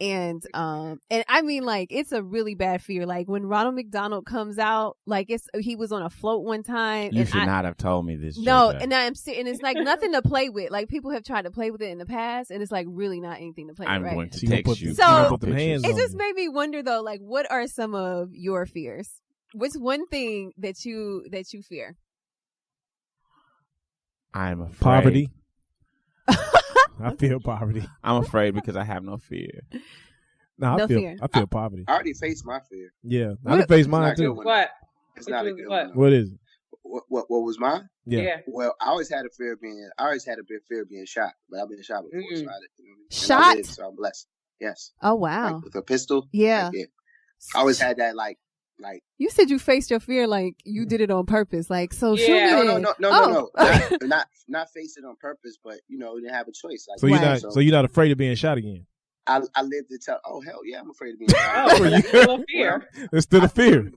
And I mean, like, it's a really bad fear. Like, when Ronald McDonald comes out, like, he was on a float one time. You should not have told me this. No, Georgia. and I'm sitting. It's like nothing to play with. Like, people have tried to play with it in the past, and it's like really not anything to play with. Right? Going to text you. So hands it just made me wonder, though, like, what are some of your fears? What's one thing that you fear? I'm afraid. Poverty. I feel poverty. I'm afraid because I have no fear. No, No I feel fear. I feel poverty. I already faced my fear. Yeah, I done faced mine It's not a too. good one. What? It's not a good What? one. What is it? What was mine? Yeah. Well, I always had a fear of being shot, but I've been shot before, so I, Shot? I lived, so I'm blessed. Yes. Oh wow. Like with a pistol. Yeah. Like, I always had that like. You said you faced your fear like you did it on purpose. Like, so shoot me No, then. no. Not face it on purpose, but you didn't have a choice. Like, So you're not afraid of being shot again? I lived to tell. Oh hell yeah, I'm afraid of being shot. Still a fear. It's still a fear.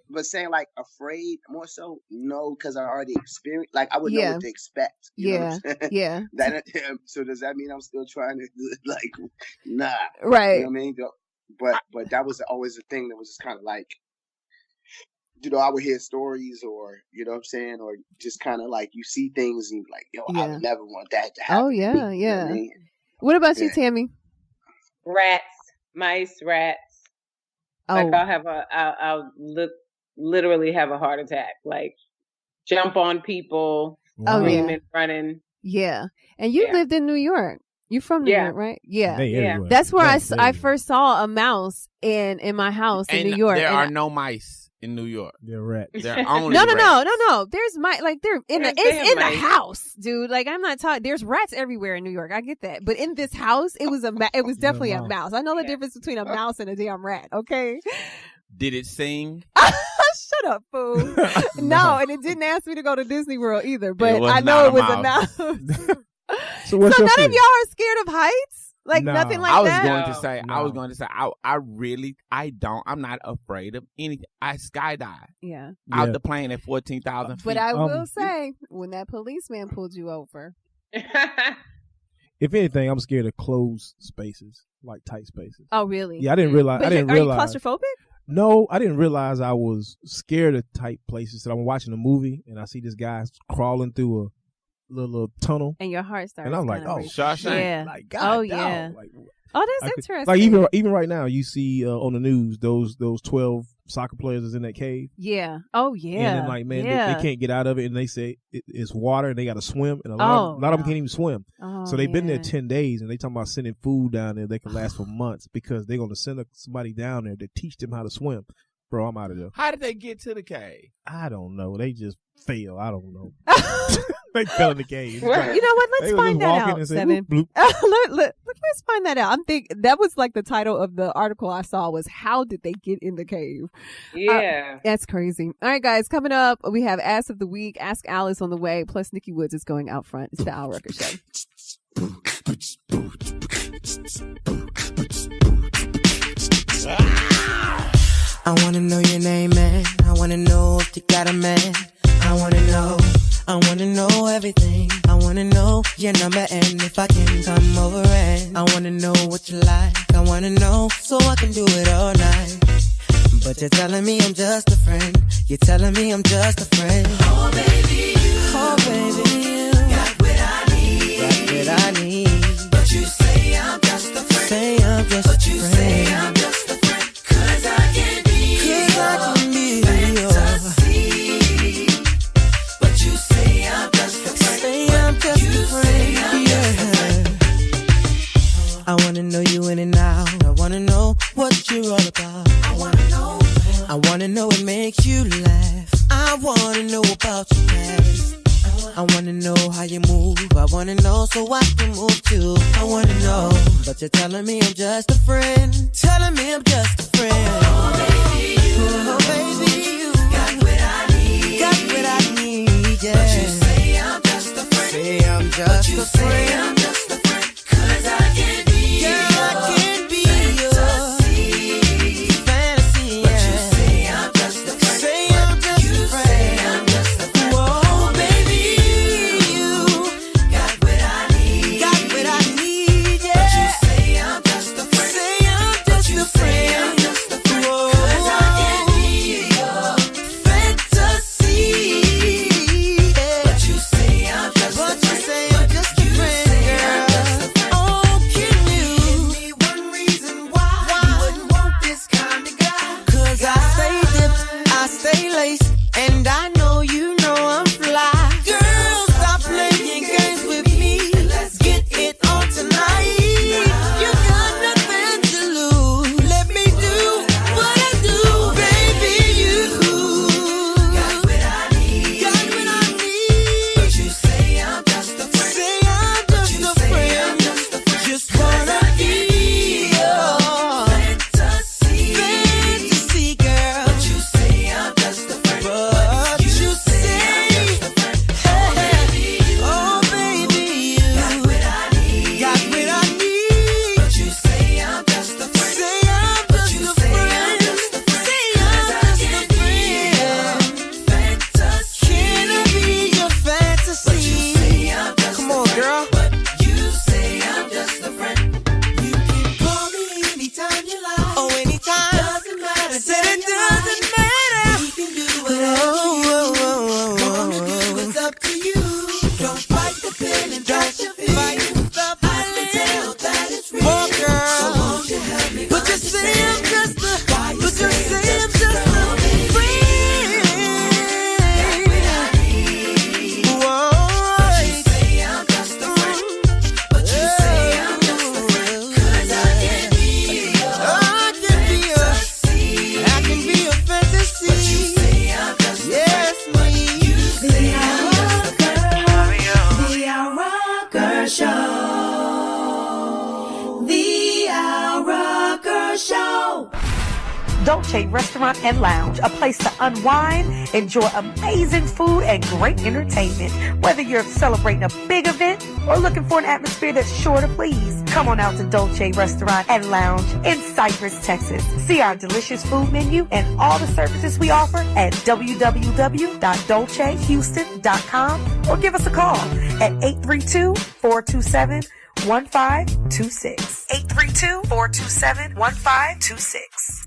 But saying like afraid more so, no, because I already experienced. Like I would know what to expect. You know what I'm saying? Yeah. So does that mean I'm still trying to like? Nah. Right. You know what I mean? But that was always a thing that was just kind of like, I would hear stories or, you know what I'm saying? Or just kind of like you see things and you're like, yo, I would never want that to happen. Oh, yeah, to me, yeah. You know what I mean? What about you, Tammy? Rats, mice, rats. Oh. Like I'll literally have a heart attack. Like jump on people, screaming, running. Yeah. And you lived in New York. You're from New York, right? Yeah. Yeah. That's where I first saw a mouse in my house in New York. There are no mice in New York. They're rats. They're only No. rats. There's mice. Like they're in the house, dude. Like I'm not talking. There's rats everywhere in New York. I get that, but in this house, it was definitely a mouse. I know the difference between a mouse and a damn rat. Okay. Did it sing? Shut up, fool. No, and it didn't ask me to go to Disney World either. But was I know not it a was a mouse. mouse. So what's your none fear? of y'all are scared of heights? Like No. nothing like I was that? going to say, I'm not afraid of anything. I skydive. Yeah. Out the plane at 14,000 feet. But I will say, when that policeman pulled you over. If anything, I'm scared of closed spaces, like tight spaces. Oh, really? Yeah, I didn't realize. But I didn't are realize. you claustrophobic? No, I didn't realize I was scared of tight places. So I'm watching a movie and I see this guy crawling through a little tunnel, and your heart starts. and I'm like, oh, Shawshank. Yeah. like God, Oh yeah. Like, Oh, that's interesting. like even right now, you see on the news those 12 soccer players that's in that cave. Yeah. Oh yeah. And then like, man, yeah. they can't get out of it, and they say it's water, and they got to swim, and a lot of them can't even swim. Oh, so they've been there man. 10 days, and they talking about sending food down there that can last for months because they're going to send somebody down there to teach them how to swim. bro, I'm out of there. How did they get to the cave? I don't know. They just fell. I don't know. They fell in the cave. You know what? Let's find that out, Seven. Let's find that out. I'm thinking that was like the title of the article I saw was "How did they get in the cave?" Yeah, that's crazy. All right, guys, coming up we have Ask of the Week. Ask Alice on the way. Plus, Nikki Woods is going out front. It's the Al Rucker Show. I wanna know your name, man. I wanna know if you got a man. I wanna know everything. I wanna know your number and if I can come over, and I wanna know what you like. I wanna know so I can do it all night. But you're telling me I'm just a friend. You're telling me I'm just a friend. Oh baby, you got what I need. Got what I need. But you say I'm just a friend. Say I'm just but a you friend. Say I'm just a friend. 'Cause I can be fantasy. But you say I'm just a friend. Say I'm just a friend. Yeah. I wanna know you in and out. I wanna know what you're all about. I wanna know what makes you laugh. I wanna know about your past. I wanna know how you move. I wanna know so I can move too. I wanna know, but you're telling me I'm just a friend. Telling me I'm just a friend. Oh baby, you got what I need. Got what I need, yeah. But you say I'm just a friend. Say I'm just a friend. I'm just a friend. 'Cause I can be girl, I can be fantasy. Dolce Restaurant and Lounge, a place to unwind, enjoy amazing food, and great entertainment. Whether you're celebrating a big event or looking for an atmosphere that's sure to please, come on out to Dolce Restaurant and Lounge in Cypress, Texas. See our delicious food menu and all the services we offer at www.dolcehouston.com or give us a call at 832-427-1526. 832-427-1526.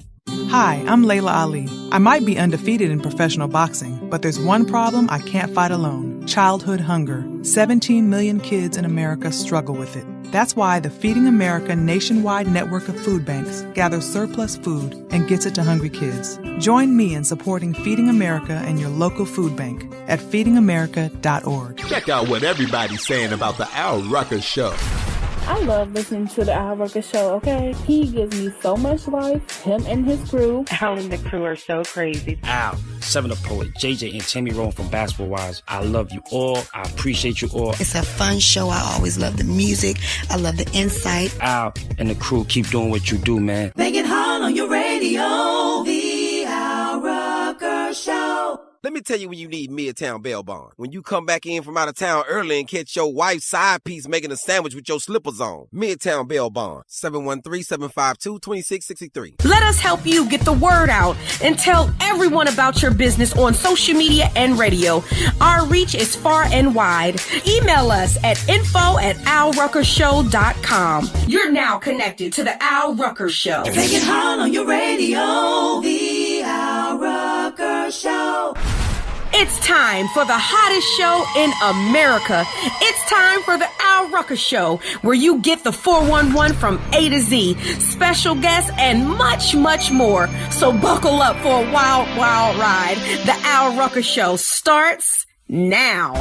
Hi, I'm Layla Ali. I might be undefeated in professional boxing, but there's one problem I can't fight alone: childhood hunger. 17 million kids in America struggle with it. That's why the Feeding America nationwide network of food banks gathers surplus food and gets it to hungry kids. Join me in supporting Feeding America and your local food bank at feedingamerica.org. Check out what everybody's saying about the Al Rucker Show. I love listening to the Al Rucker Show, okay? He gives me so much life, him and his crew. Al and the crew are so crazy. Al, 7-Up Poet, JJ and Tammy Rowan from Basketball Wives. I love you all. I appreciate you all. It's a fun show. I always love the music. I love the insight. Al and the crew, keep doing what you do, man. Make it hard on your radio. The Al Rucker Show. Let me tell you when you need Midtown Bail Bond. When you come back in from out of town early and catch your wife's side piece making a sandwich with your slippers on. Midtown Bail Bond. 713-752-2663. Let us help you get the word out and tell everyone about your business on social media and radio. Our reach is far and wide. Email us at info@alruckershow.com. You're now connected to the Al Rucker Show. Make it hard on your radio. The Al Rucker Show. It's time for the hottest show in America. It's time for the Al Rucker Show, where you get the 411 from A to Z, special guests, and much, much more. So buckle up for a wild, wild ride. The Al Rucker Show starts now.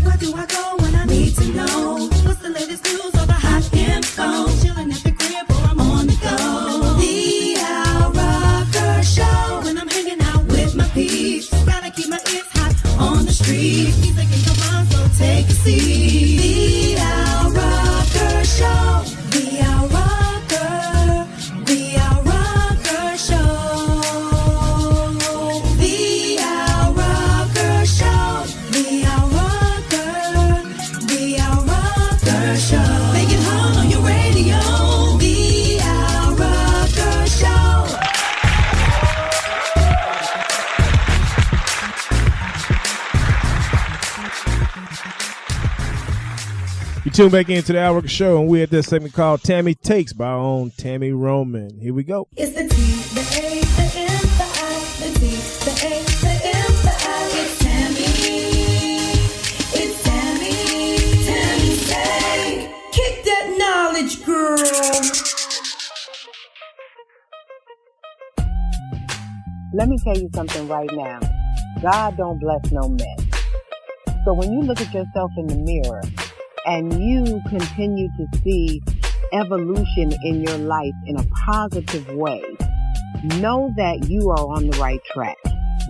Where do I go when I need to know? What's the latest news or the hot info? Chilling at the crib or I'm on the go. The Al Rucker Show. When I'm hanging out with my peeps, gotta keep my ears hot on the street. Music in your mind, so take a seat. The Al Rucker Show. The Al Rucker. The Al Rucker Show. The Al Rucker Show. The Al Rucker. The Al Rucker Show. Make it hard on your radio. The Al Rucker Show. You tune back into the Al Rucker Show, and we're at this segment called Tammy Takes by our own Tammy Roman. Here we go. It's the T, the A, the M, the I, the T, the A, the M, the I. It's Tammy. It's Tammy. Tammy say, kick that knowledge, girl. Let me tell you something right now. God don't bless no mess. So when you look at yourself in the mirror and you continue to see evolution in your life in a positive way, know that you are on the right track,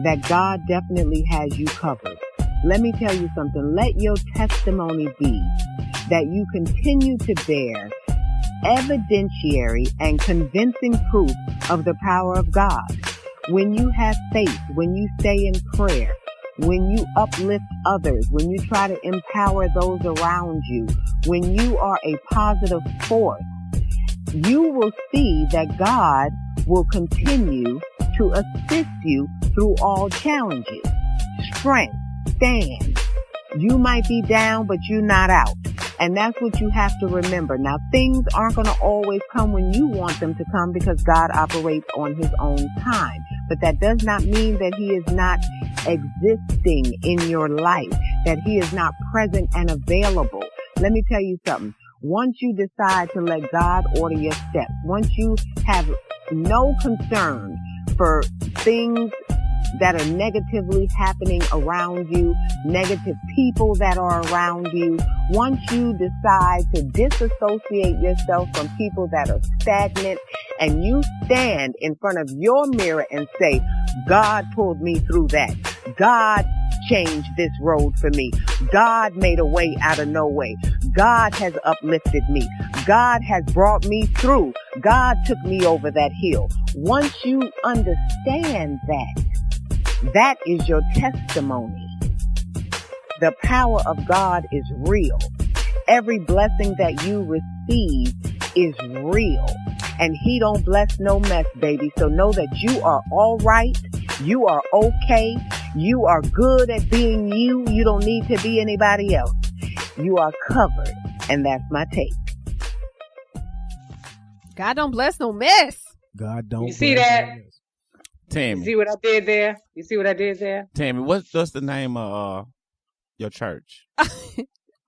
that God definitely has you covered. Let me tell you something. Let your testimony be that you continue to bear evidentiary and convincing proof of the power of God. When you have faith, when you stay in prayer, when you uplift others, when you try to empower those around you, when you are a positive force, you will see that God will continue to assist you through all challenges. Strength, stand. You might be down, but you're not out. And that's what you have to remember. Now, things aren't going to always come when you want them to come because God operates on his own time. But that does not mean that he is not existing in your life, that he is not present and available. Let me tell you something. Once you decide to let God order your steps, once you have no concern for things that are negatively happening around you, negative people that are around you, once you decide to disassociate yourself from people that are stagnant and you stand in front of your mirror and say, God pulled me through that. God changed this road for me. God made a way out of no way. God has uplifted me. God has brought me through. God took me over that hill. Once you understand that, that is your testimony. The power of God is real. Every blessing that you receive is real. And he don't bless no mess, baby. So know that you are all right. You are okay. You are good at being you. You don't need to be anybody else. You are covered. And that's my take. God don't bless no mess. God don't. You see that? Tammy. You see what I did there? You see what I did there? Tammy, what's the name of your church?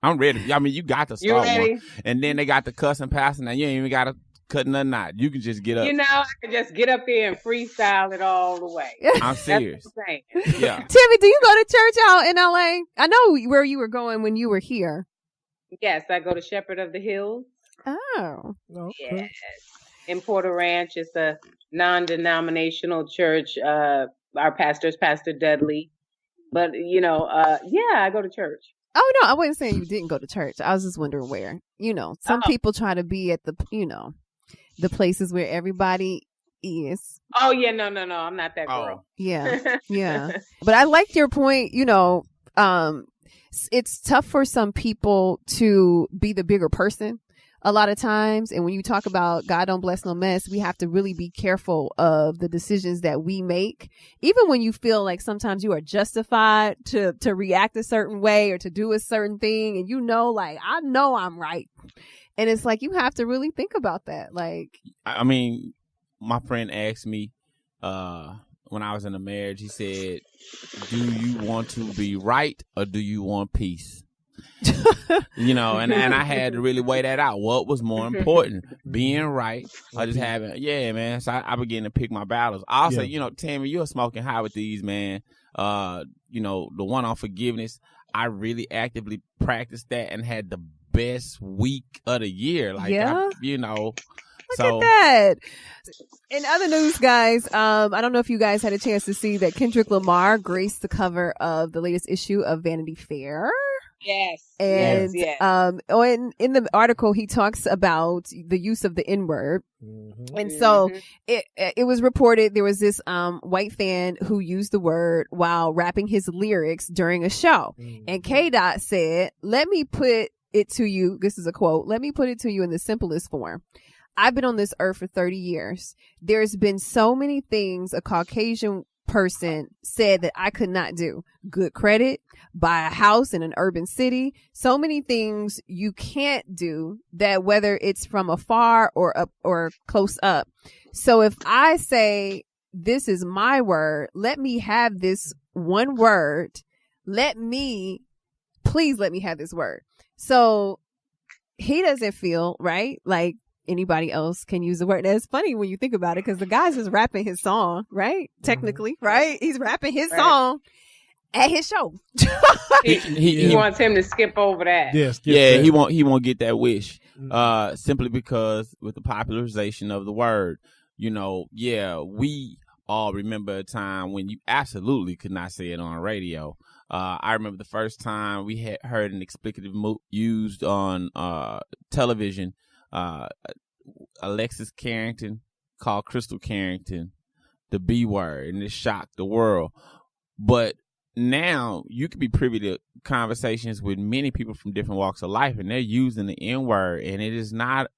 I'm ready. I mean, you got to start ready? one. And then they got the cussing pastor. Now you ain't even got to cut nothing out. You can just get up. You know, I can just get up there and freestyle it all the way. I'm serious. That's what I'm saying. Yeah. Timmy, do you go to church out in LA? I know where you were going when you were here. Yes, I go to Shepherd of the Hills. Oh. Okay. Yes. In Porter Ranch. It's a non-denominational church. Our pastor is Pastor Dudley. But, you know, yeah, I go to church. Oh, no, I wasn't saying you didn't go to church. I was just wondering where. You know, some people try to be at the, you know, the places where everybody is. Oh, yeah, no, I'm not that girl. Yeah, yeah. But I like your point, you know, it's tough for some people to be the bigger person a lot of times. And when you talk about God don't bless no mess, we have to really be careful of the decisions that we make. Even when you feel like sometimes you are justified to react a certain way or to do a certain thing. And you know, like, I know I'm right. And it's like, you have to really think about that. Like, I mean, my friend asked me when I was in a marriage, he said, do you want to be right or do you want peace? You know, and I had to really weigh that out. What was more important, being right or just having, yeah, man. So I began to pick my battles. Also, you know, Tammy, you're smoking high with these, man. You know, the one on forgiveness, I really actively practiced that and had the best week of the year. Like, you know. Look at that. In other news, guys, I don't know if you guys had a chance to see that Kendrick Lamar graced the cover of the latest issue of Vanity Fair. Yes. And yes. In the article, he talks about the use of the N-word. Mm-hmm. And so it was reported there was this white fan who used the word while rapping his lyrics during a show. Mm-hmm. And K-Dot said, let me put it to you. This is a quote. Let me put it to you in the simplest form. I've been on this earth for 30 years. There's been so many things a Caucasian person said that I could not do. Good credit, buy a house in an urban city. So many things you can't do that, whether it's from afar or up or close up. So if I say, this is my word, let me have this one word. Please let me have this word. So he doesn't feel, right, like anybody else can use the word. And it's funny when you think about it, because the guy's just rapping his song, right? Technically, right? He's rapping his song at his show. He wants him to skip over that. Yes, he won't get that wish. Simply because with the popularization of the word, you know, we all remember a time when you absolutely could not say it on radio. I remember the first time we had heard an explicative used on television. Alexis Carrington called Crystal Carrington the B word, and it shocked the world. But now you can be privy to conversations with many people from different walks of life, and they're using the N word, and it is not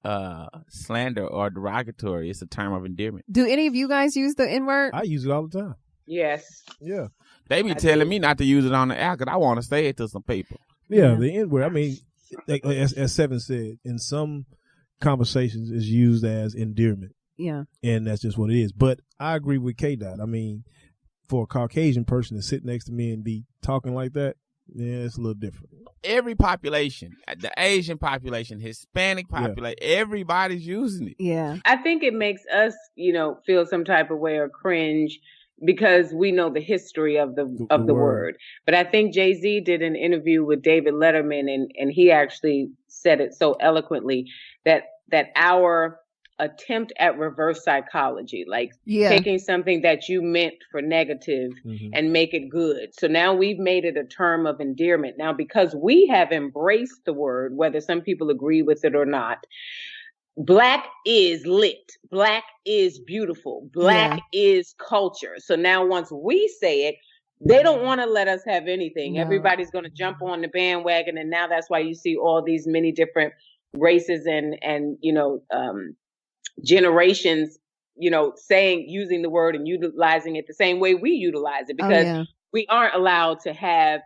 slander or derogatory. It's a term of endearment. Do any of you guys use the N word? I use it all the time. Yes. Yeah. They be telling me not to use it on the air because I want to say it to some people. Yeah, the N word. I mean, as Seven said, in some conversations is used as endearment. Yeah. And that's just what it is. But I agree with K-Dot. I mean, for a Caucasian person to sit next to me and be talking like that, yeah, it's a little different. Every population, the Asian population, Hispanic population, everybody's using it. Yeah. I think it makes us, you know, feel some type of way or cringe because we know the history of the word. But I think Jay-Z did an interview with David Letterman, and he actually said it so eloquently that our attempt at reverse psychology, like taking something that you meant for negative and make it good. So now we've made it a term of endearment. Now, because we have embraced the word, whether some people agree with it or not, Black is lit. Black is beautiful. Black is culture. So now once we say it, they don't want to let us have anything. No. Everybody's going to jump on the bandwagon. And now that's why you see all these many different races and you know, generations, you know, using the word and utilizing it the same way we utilize it, because we aren't allowed to have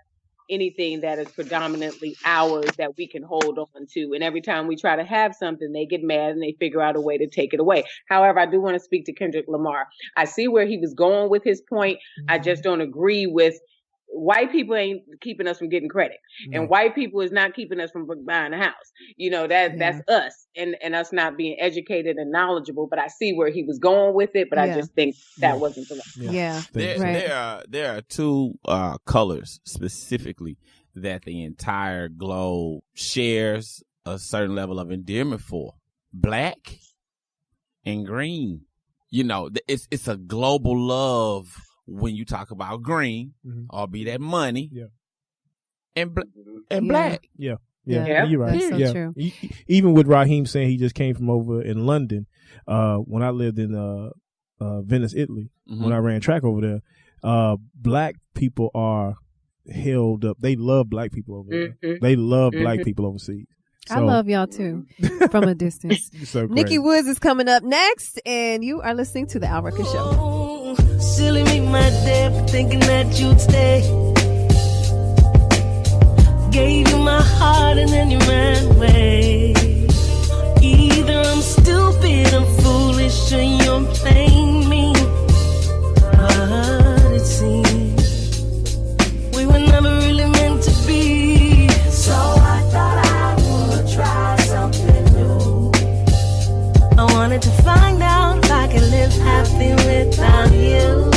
anything that is predominantly ours that we can hold on to. And every time we try to have something, they get mad and they figure out a way to take it away. However, I do want to speak to Kendrick Lamar. I see where he was going with his point. I just don't agree with white people ain't keeping us from getting credit, and white people is not keeping us from buying a house. That's us and us not being educated and knowledgeable. But I see where he was going with it, but I just think that wasn't the right. There are two colors specifically that the entire globe shares a certain level of endearment for: black and green. It's a global love when you talk about green, or be that money, and black. Yeah, you're right. That's so true. Even with Raheem saying he just came from over in London, when I lived in Venice, Italy, when I ran track over there, black people are held up. They love black people over there. They love black people overseas. I love y'all too, from a distance. So Nikki Woods is coming up next, and you are listening to the Al Rucker Show. Silly me, my dad, for thinking that you'd stay. Gave you my heart and then you ran away. Either I'm stupid, I'm foolish, or you're playing me. But it seems we were never really meant to be. So I thought I would try something new. I wanted to find out if I could live happy without you.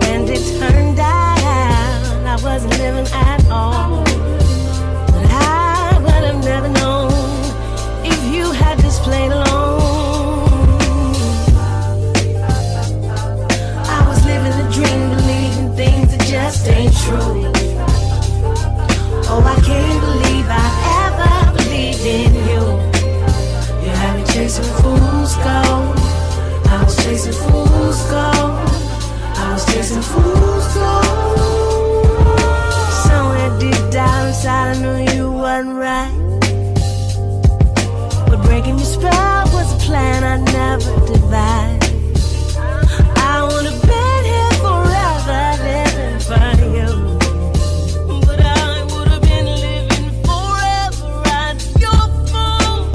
And it turned out I wasn't living at all. But I would have never known if you had just played alone. I was living the dream, believing things that just ain't true. Oh, I can't believe I ever believed in you. You had me chasing fool's gold. I was chasing fool's gold. I was chasing fool's gold. Somewhere deep down inside I knew you wasn't right. But breaking your spell was a plan I never devised. I would have been here forever living for you. But I would have been living forever at your phone.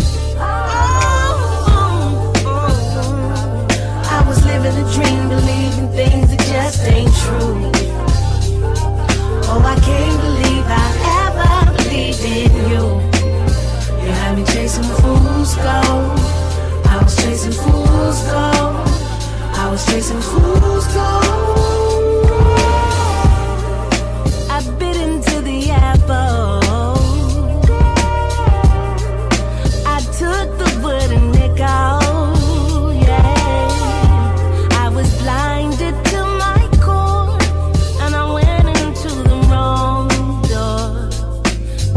I was living a dream, believing things that just ain't true. Oh, I can't believe I ever believed in you. You had me chasing fool's gold. I was chasing fool's gold. I was chasing fool's gold. I bit into the apple. I took the wooden nickel. Yeah, I was blinded to my core, and I went into the wrong door.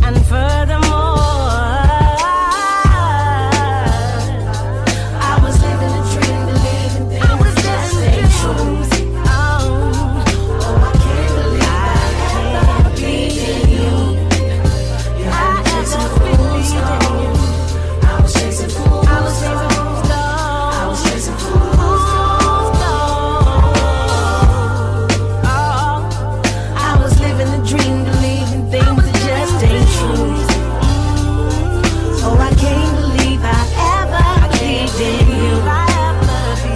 And furthermore, I was living a dream, believing things that just ain't true. Oh, I can't believe I ever believed in you. You had me chasing fool's gold. I was chasing fool's gold. I was chasing fool's gold. I was living the dream, believing things that just ain't true. Oh, I can't believe I ever believed in you.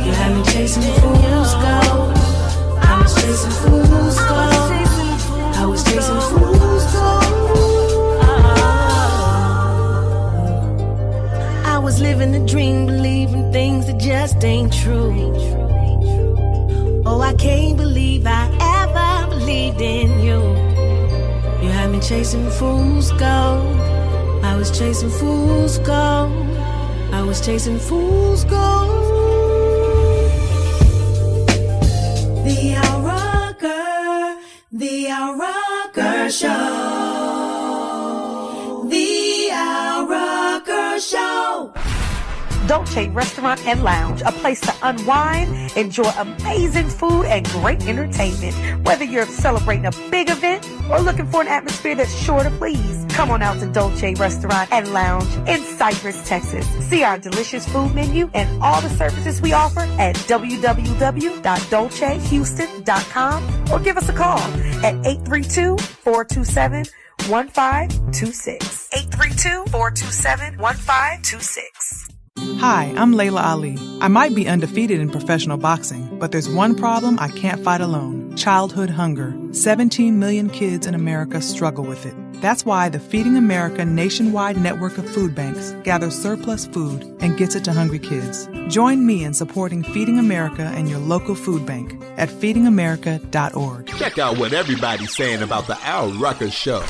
You had me chasing fool's gold. I was chasing fool's gold. I was chasing fool's gold. I was living the dream, believing things that just ain't true. Oh, I can't believe I ever believed in you. You had me chasing fool's gold. I was chasing fool's gold. I was chasing fool's gold. The Al Rucker Show. The Al Rucker Show. Dolce Restaurant and Lounge, a place to unwind, enjoy amazing food and great entertainment. Whether you're celebrating a big event or looking for an atmosphere that's sure to please, come on out to Dolce Restaurant and Lounge in Cypress, Texas. See our delicious food menu and all the services we offer at www.dolcehouston.com or give us a call at 832-427-1526. 832-427-1526. Hi, I'm Layla Ali. I might be undefeated in professional boxing, but there's one problem I can't fight alone: childhood hunger. 17 million kids in America struggle with it. That's why the Feeding America nationwide network of food banks gathers surplus food and gets it to hungry kids. Join me in supporting Feeding America and your local food bank at feedingamerica.org. Check out what everybody's saying about the Al Rucker Show.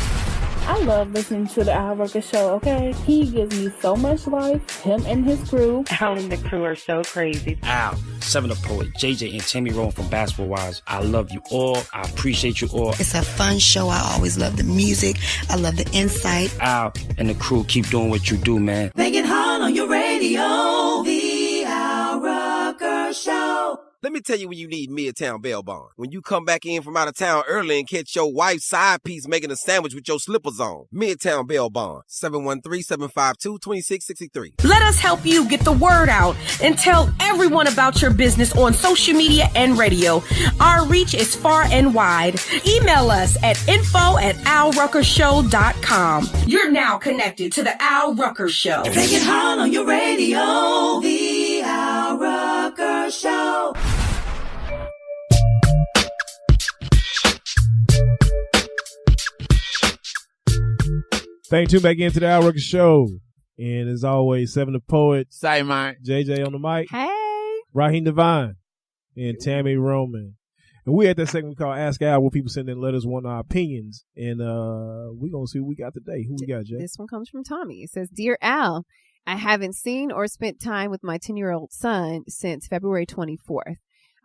I love listening to the Al Rucker Show, okay? He gives me so much life, him and his crew. Al and the crew are so crazy. Al, 7 Up Poet, JJ and Tammy Rowan from Basketball Wives. I love you all. I appreciate you all. It's a fun show. I always love the music. I love the insight. Al and the crew, keep doing what you do, man. Make it hard on your radio. The Al Rucker Show. Let me tell you when you need Midtown Bail Bond. When you come back in from out of town early and catch your wife's side piece making a sandwich with your slippers on. Midtown Bail Bond, 713-752-2663. Let us help you get the word out and tell everyone about your business on social media and radio. Our reach is far and wide. Email us at info@alruckershow.com. You're now connected to the Al Rucker Show. Make it hard on your radio. The Al Rucker Show. Thank you back into the Al Rucker Show. And as always, 7 the Poet. Say, Mike. JJ on the mic. Hey. Raheem Devine. And Tammy Roman. And we at that segment we call Ask Al, where people send in letters, want our opinions. And we're going to see what we got today. Who we got, Jay? This one comes from Tommy. It says, Dear Al, I haven't seen or spent time with my 10-year-old son since February 24th.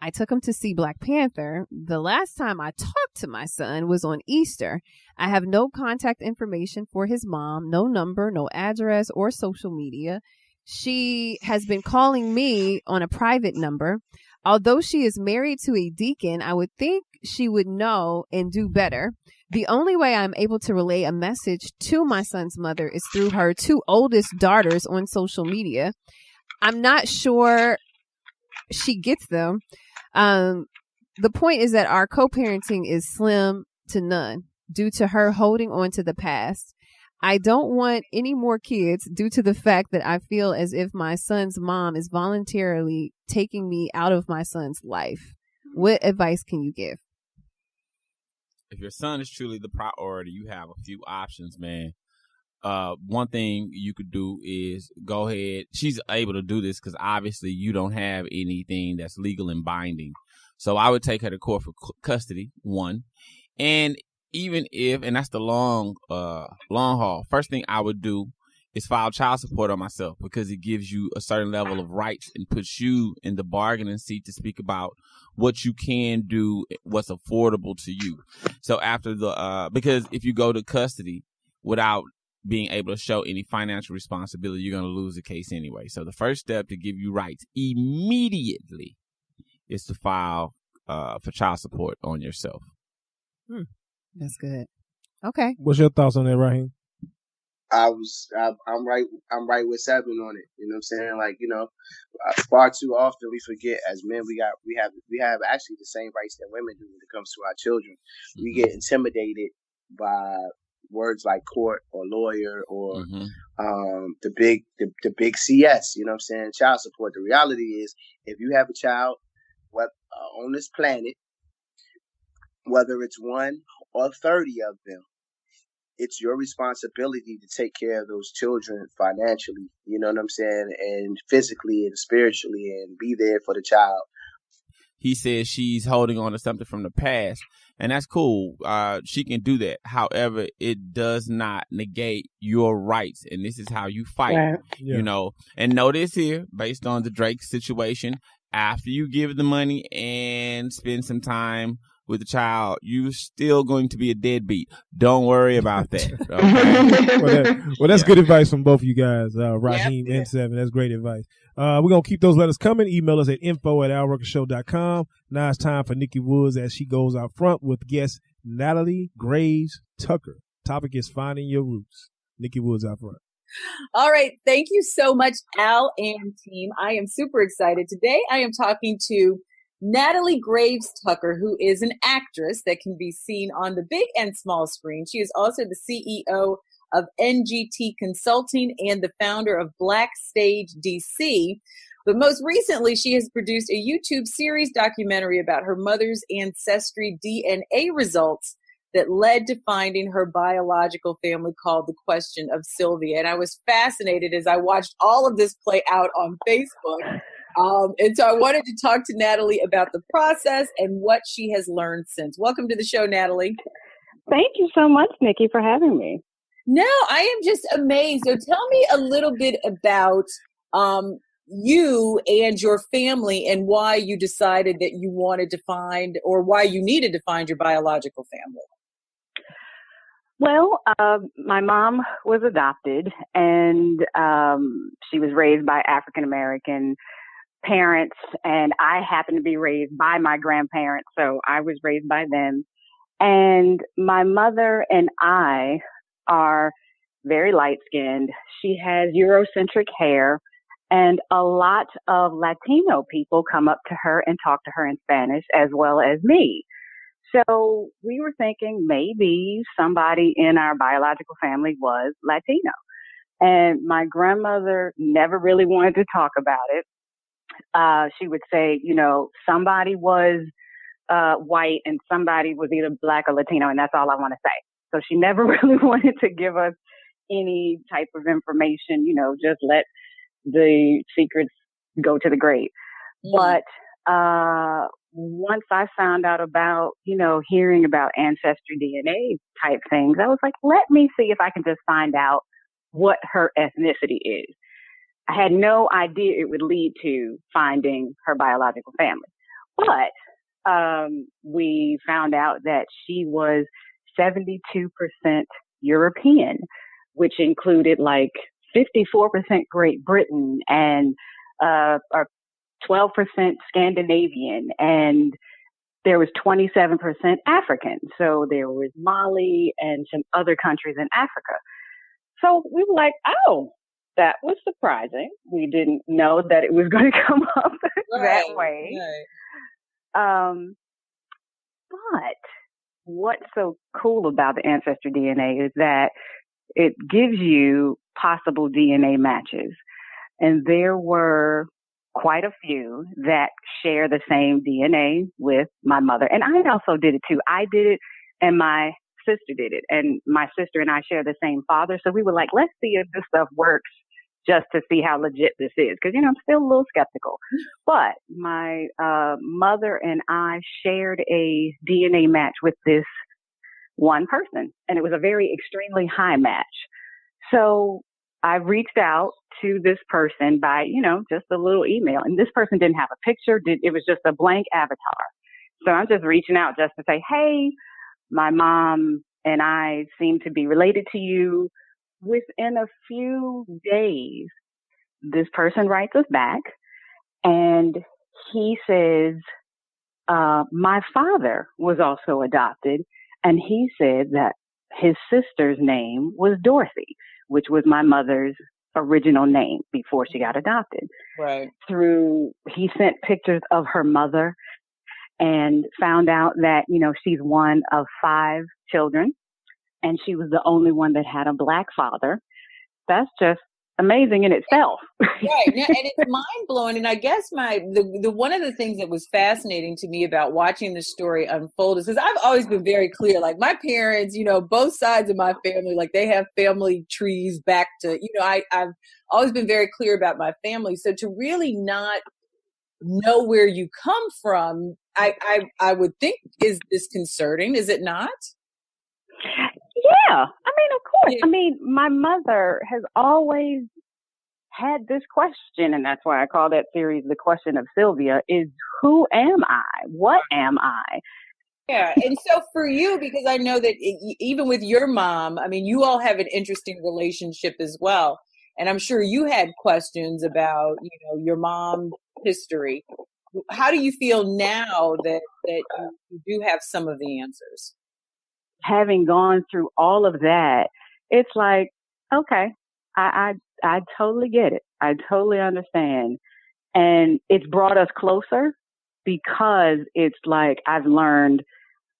I took him to see Black Panther. The last time I talked to my son was on Easter. I have no contact information for his mom, no number, no address, or social media. She has been calling me on a private number. Although she is married to a deacon, I would think she would know and do better. The only way I'm able to relay a message to my son's mother is through her 2 oldest daughters on social media. I'm not sure she gets them. The point is that our co-parenting is slim to none due to her holding on to the past. I don't want any more kids due to the fact that I feel as if my son's mom is voluntarily taking me out of my son's life. What advice can you give? If your son is truly the priority, you have a few options, man. One thing you could do is go ahead. She's able to do this because obviously you don't have anything that's legal and binding. So I would take her to court for custody, one. And even if, and that's the long haul, first thing I would do is file child support on myself because it gives you a certain level of rights and puts you in the bargaining seat to speak about what you can do, what's affordable to you. So after because if you go to custody without being able to show any financial responsibility, you're going to lose the case anyway. So the first step to give you rights immediately is to file for child support on yourself. That's good. Okay. What's your thoughts on that, Raheem? I'm right with 7 on it. You know what I'm saying? Like, you know, far too often we forget as men we have actually the same rights that women do when it comes to our children. We get intimidated by words like court or lawyer or the big CS, you know what I'm saying, child support. The reality is if you have a child on this planet, whether it's 1 or 30 of them, it's your responsibility to take care of those children financially, you know what I'm saying, and physically and spiritually, and be there for the child. He says she's holding on to something from the past, and that's cool. She can do that. However, it does not negate your rights, and this is how you fight, you know. And notice here, based on the Drake situation, after you give the money and spend some time with the child, you're still going to be a deadbeat. Don't worry about that. Okay? Well, that's good advice from both of you guys, Raheem and 7. That's great advice. We're going to keep those letters coming. Email us at info@alruckershow.com. Now it's time for Nikki Woods as she goes out front with guest Natalie Graves Tucker. Topic is finding your roots. Nikki Woods out front. All right. Thank you so much, Al and team. I am super excited. Today I am talking to Natalie Graves Tucker, who is an actress that can be seen on the big and small screen. She is also the CEO of NGT Consulting and the founder of Black Stage DC, But most recently, she has produced a YouTube series documentary about her mother's ancestry DNA results that led to finding her biological family, called The Question of Sylvia. And I was fascinated as I watched all of this play out on Facebook. And so I wanted to talk to Natalie about the process and what she has learned since. Welcome to the show, Natalie. Thank you so much, Nikki, for having me. No, I am just amazed. So tell me a little bit about you and your family and why you decided that you wanted to find, or why you needed to find, your biological family. Well, my mom was adopted, and she was raised by African American parents, and I happened to be raised by my grandparents, so I was raised by them. And my mother and I are very light-skinned. She has Eurocentric hair, and a lot of Latino people come up to her and talk to her in Spanish, as well as me. So we were thinking maybe somebody in our biological family was Latino. And my grandmother never really wanted to talk about it. She would say, you know, somebody was white and somebody was either black or Latino, and that's all I want to say. So she never really wanted to give us any type of information, you know, just let the secrets go to the grave. But once I found out about, you know, hearing about ancestry DNA type things, I was like, let me see if I can just find out what her ethnicity is. I had no idea it would lead to finding her biological family. But we found out that she was 72% European, which included like 54% Great Britain and 12% Scandinavian, and there was 27% African. So there was Mali and some other countries in Africa. So we were like, oh, that was surprising. We didn't know that it was going to come up that way. Right. But what's so cool about the Ancestry DNA is that it gives you possible DNA matches. And there were quite a few that share the same DNA with my mother. And I also did it too. I did it and my sister did it. And my sister and I share the same father. So we were like, let's see if this stuff works, just to see how legit this is. Because, you know, I'm still a little skeptical. But my mother and I shared a DNA match with this one person. And it was a very extremely high match. So I reached out to this person by, you know, just a little email. And this person didn't have a picture. It was just a blank avatar. So I'm just reaching out just to say, hey, my mom and I seem to be related to you. Within a few days, this person writes us back and he says, my father was also adopted. And he said that his sister's name was Dorothy, which was my mother's original name before she got adopted. Right. He sent pictures of her mother and found out that, you know, she's one of 5 children and she was the only one that had a black father. That's just amazing in itself. Right. And it's mind blowing. And I guess the one of the things that was fascinating to me about watching the story unfold is because I've always been very clear, like my parents, you know, both sides of my family, like they have family trees back to, you know, I've always been very clear about my family. So to really not know where you come from, I would think is disconcerting. Is it not? Yeah. I mean, of course. Yeah. I mean, my mother has always had this question, and that's why I call that series The Question of Sylvia, is who am I? What am I? Yeah. And so for you, because I know that even with your mom, I mean, you all have an interesting relationship as well. And I'm sure you had questions about, you know, your mom's history. How do you feel now that you do have some of the answers? Having gone through all of that, it's like, okay, I totally get it. I totally understand. And it's brought us closer because it's like I've learned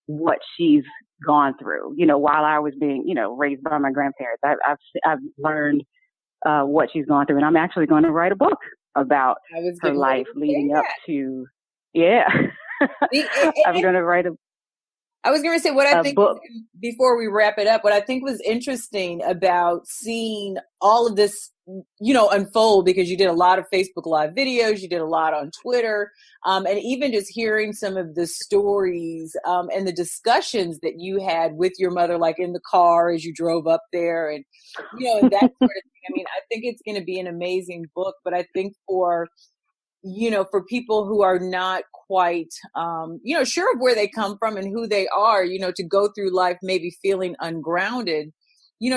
what she's gone through. You know, while I was being, you know, raised by my grandparents, I've learned what she's gone through. And I'm actually going to write a book about her life leading up to, yeah. I'm going to write I was going to say what I think book. Before we wrap it up, what I think was interesting about seeing all of this, unfold, because you did a lot of Facebook Live videos, you did a lot on Twitter, and even just hearing some of the stories and the discussions that you had with your mother, like in the car as you drove up there, and and that sort of thing. I mean, I think it's going to be an amazing book, but I think for people who are not quite, sure of where they come from and who they are, to go through life maybe feeling ungrounded,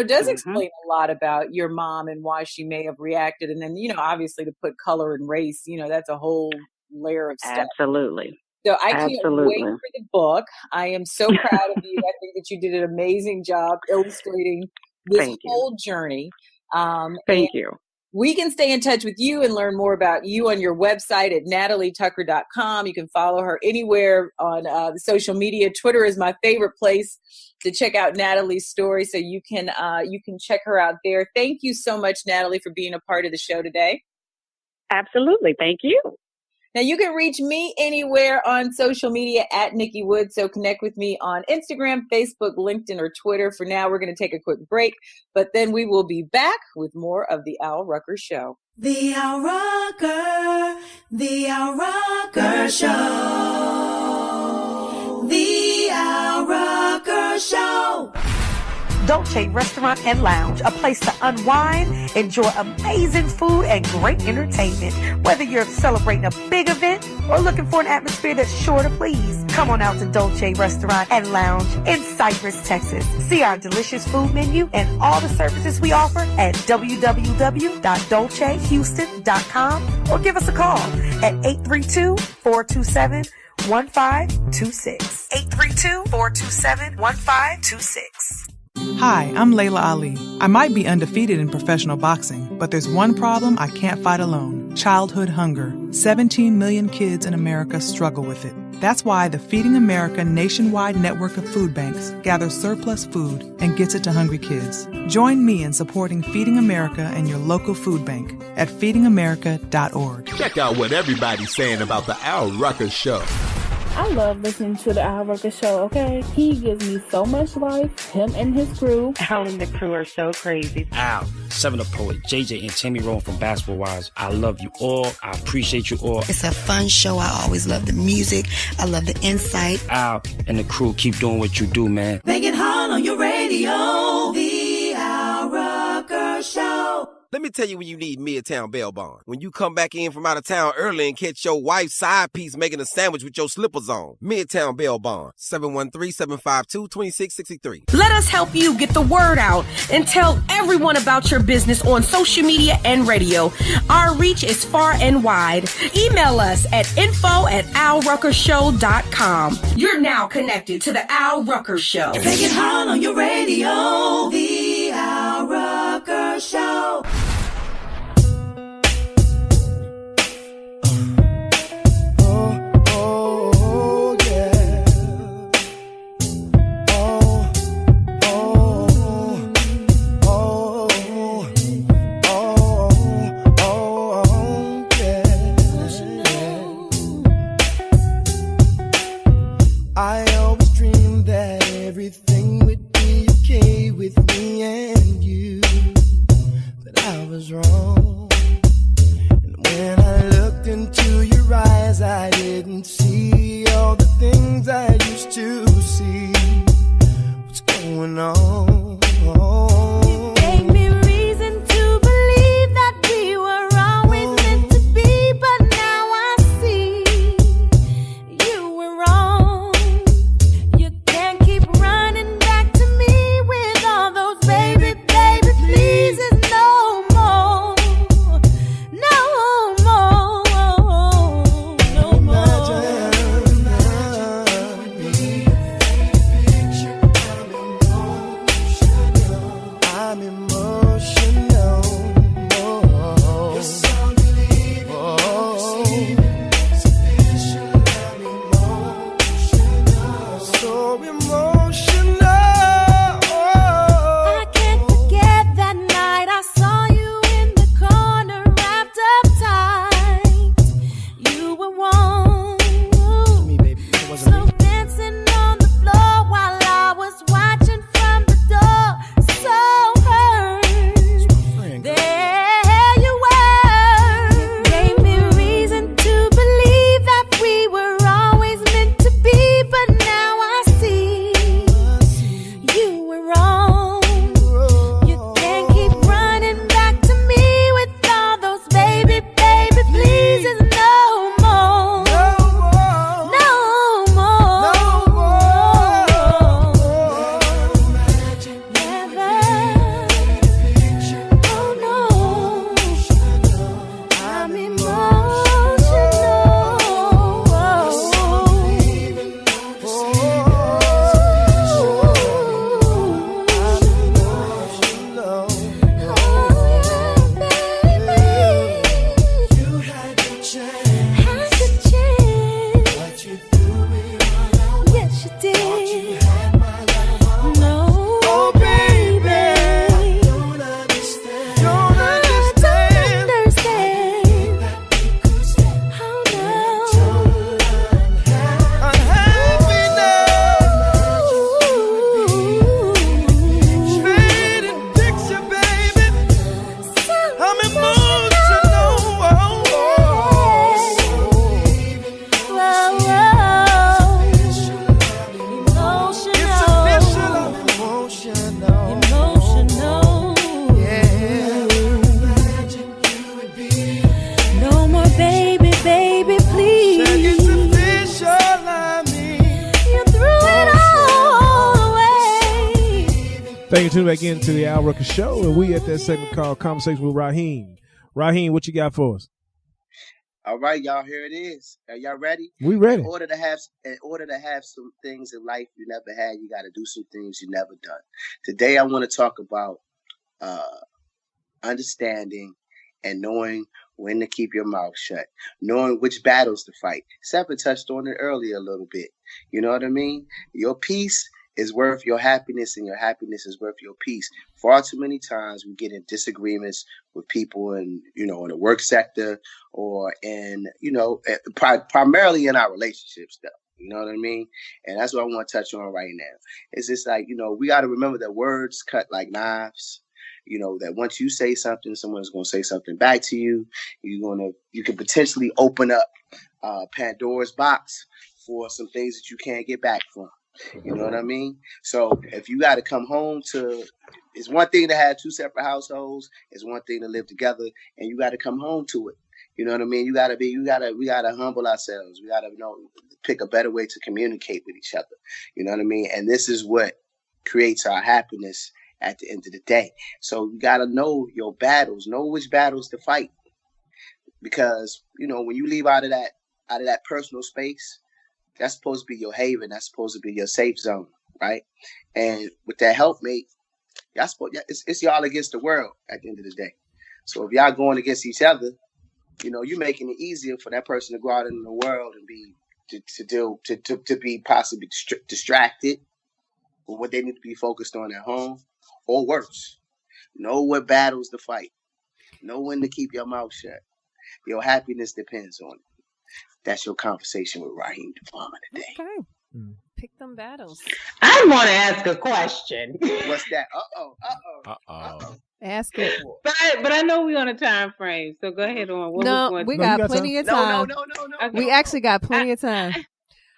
does explain a lot about your mom and why she may have reacted. And then, obviously to put color and race, that's a whole layer of stuff. Absolutely. So I can't wait for the book. I am so proud of you. I think that you did an amazing job illustrating this whole journey. Thank you. We can stay in touch with you and learn more about you on your website at natalietucker.com. You can follow her anywhere on the social media. Twitter is my favorite place to check out Natalie's story, so you can check her out there. Thank you so much, Natalie, for being a part of the show today. Absolutely. Thank you. Now, you can reach me anywhere on social media at Nikki Wood. So connect with me on Instagram, Facebook, LinkedIn, or Twitter. For now, we're going to take a quick break, but then we will be back with more of the Al Rucker Show. The Al Rucker Show. The Al Rucker Show. Dolce Restaurant and Lounge, a place to unwind, enjoy amazing food, and great entertainment. Whether you're celebrating a big event or looking for an atmosphere that's sure to please, come on out to Dolce Restaurant and Lounge in Cypress, Texas. See our delicious food menu and all the services we offer at www.dolcehouston.com or give us a call at 832-427-1526. 832-427-1526. Hi, I'm Layla Ali. I might be undefeated in professional boxing, but there's one problem I can't fight alone: childhood hunger. 17 million kids in America struggle with it. That's why the Feeding America nationwide network of food banks gathers surplus food and gets it to hungry kids. Join me in supporting Feeding America and your local food bank at feedingamerica.org. Check out what everybody's saying about the Al Rucker Show. I love listening to the Al Rucker Show, okay? He gives me so much life, him and his crew. Al and the crew are so crazy. Al, 7-Up Poet, JJ and Tammy Rowan from Basketball Wives. I love you all. I appreciate you all. It's a fun show. I always love the music. I love the insight. Al and the crew, keep doing what you do, man. Make it hard on your radio. The Al Rucker Show. Let me tell you when you need Midtown Bail Bond. When you come back in from out of town early and catch your wife's side piece making a sandwich with your slippers on. Midtown Bail Bond, 713-752-2663. Let us help you get the word out and tell everyone about your business on social media and radio. Our reach is far and wide. Email us at info@alruckershow.com. You're now connected to the Al Rucker Show. Make it hard on your radio. The Al Rucker Show. I always dreamed that everything would be okay with me and you, but I was wrong. And when I looked into your eyes, I didn't see all the things I used to see. What's going on? Gave me reason to believe that we were always meant to be, but now I see you were wrong. You can't keep running back to me with all those baby pleases. No more, no more, no more. I'm emotional. Yes, I believe in receiving sufficient. I'm emotional. So emotional. I can't forget that night I saw you in the corner wrapped up tight. Thank you for tuning back into the Al Rucker Show, and we at that segment called Conversation with Raheem. Raheem, what you got for us? All right, y'all. Here it is. Are y'all ready? We ready. In order to have some things in life you never had, you got to do some things you never done. Today, I want to talk about understanding and knowing when to keep your mouth shut, knowing which battles to fight. Seven touched on it earlier a little bit. You know what I mean? Your peace is worth your happiness, and your happiness is worth your peace. Far too many times we get in disagreements with people in the work sector or in, primarily in our relationships though. You know what I mean? And that's what I want to touch on right now. It's just like, we got to remember that words cut like knives. That once you say something, someone's going to say something back to you. You can potentially open up Pandora's box for some things that you can't get back from. You know what I mean? So if you got to come home it's one thing to have two separate households. It's one thing to live together, and you got to come home to it. You know what I mean? We got to humble ourselves. We got to pick a better way to communicate with each other. You know what I mean? And this is what creates our happiness at the end of the day. So you got to know your battles, know which battles to fight, because when you leave out of that personal space, that's supposed to be your haven. That's supposed to be your safe zone, right? And with that helpmate, it's y'all against the world at the end of the day. So if y'all going against each other, you're making it easier for that person to go out into the world and to be possibly distracted with what they need to be focused on at home, or worse. Know what battles to fight. Know when to keep your mouth shut. Your happiness depends on it. That's your conversation with Raheem Devon today. Okay. Pick them battles. I want to ask a question. What's that? Uh-oh. Ask it. But I know we're on a time frame, so go ahead on. We got plenty of time. No. Okay. We actually got plenty of time.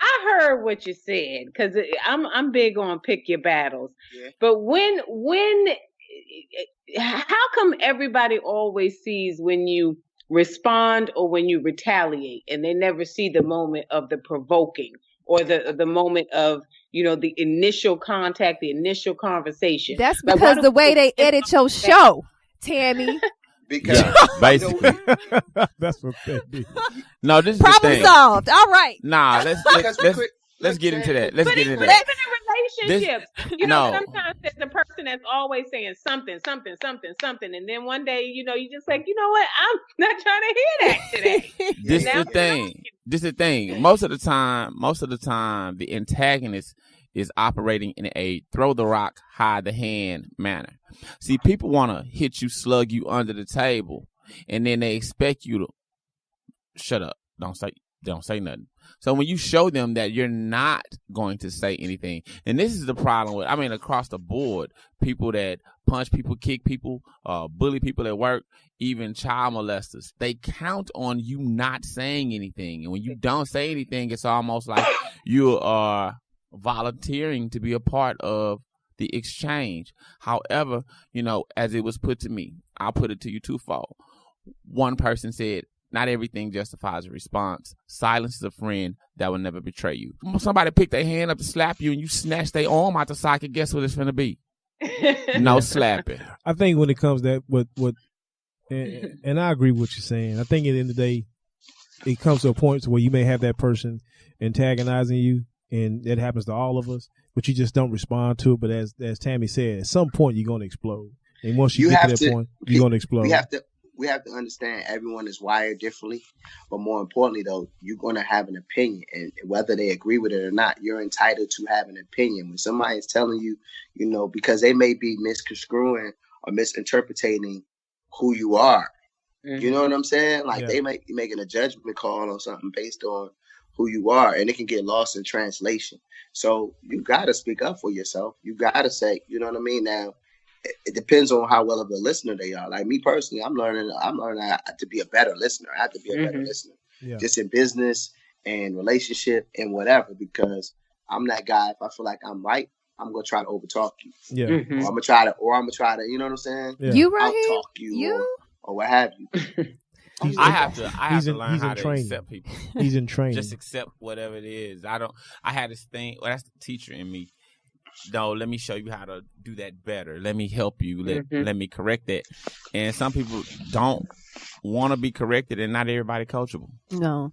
I heard what you said, because I'm big on pick your battles. Yeah. But how come everybody always sees when you respond or when you retaliate, and they never see the moment of the provoking or the moment of the initial contact, the initial conversation? That's because the way they edit your show, Tammy. Because basically, that's what they do. No, this is problem the thing. solved. All right. Nah, let's get into that. Let's get into that. Even in relationships, sometimes there's the person that's always saying something, and then one day, you just like, what? I'm not trying to hear that today. This is the thing. Most of the time, the antagonist is operating in a throw the rock, hide the hand manner. See, people want to hit you, slug you under the table, and then they expect you to shut up. Don't say nothing. So when you show them that you're not going to say anything, and this is the problem with, across the board, people that punch people, kick people, bully people at work, even child molesters, they count on you not saying anything. And when you don't say anything, it's almost like you are volunteering to be a part of the exchange. However, as it was put to me, I'll put it to you twofold. One person said, not everything justifies a response. Silence is a friend that will never betray you. Somebody pick their hand up to slap you and you snatch their arm out the socket, guess what it's going to be? No slapping. I think when it comes to that, and I agree with what you're saying. I think at the end of the day, it comes to a point where you may have that person antagonizing you, and that happens to all of us, but you just don't respond to it. But as Tammy said, at some point you're going to explode. And once you get to that point, you're going to explode. We have to understand everyone is wired differently, but more importantly, though, you're going to have an opinion, and whether they agree with it or not, you're entitled to have an opinion. When somebody is telling you, because they may be misconstruing or misinterpreting who you are, you know what I'm saying? Like they might be making a judgment call on something based on who you are, and it can get lost in translation. So you got to speak up for yourself. You got to say, you know what I mean? Now, it depends on how well of a listener they are. Like me personally, I'm learning to be a better listener. I have to be a better listener, just in business and relationship and whatever, because I'm that guy. If I feel like I'm right, I'm gonna try to overtalk you. Yeah. Or I'm gonna try to, you know what I'm saying? Yeah. You right out-talk you. Or what have you. I have to learn how to accept people. He's in training. Just accept whatever it is. I had this thing. Well, that's the teacher in me. no, let me show you how to do that better. Let me help you. Mm-hmm. Let me correct that. And some people don't want to be corrected, and not everybody coachable. No.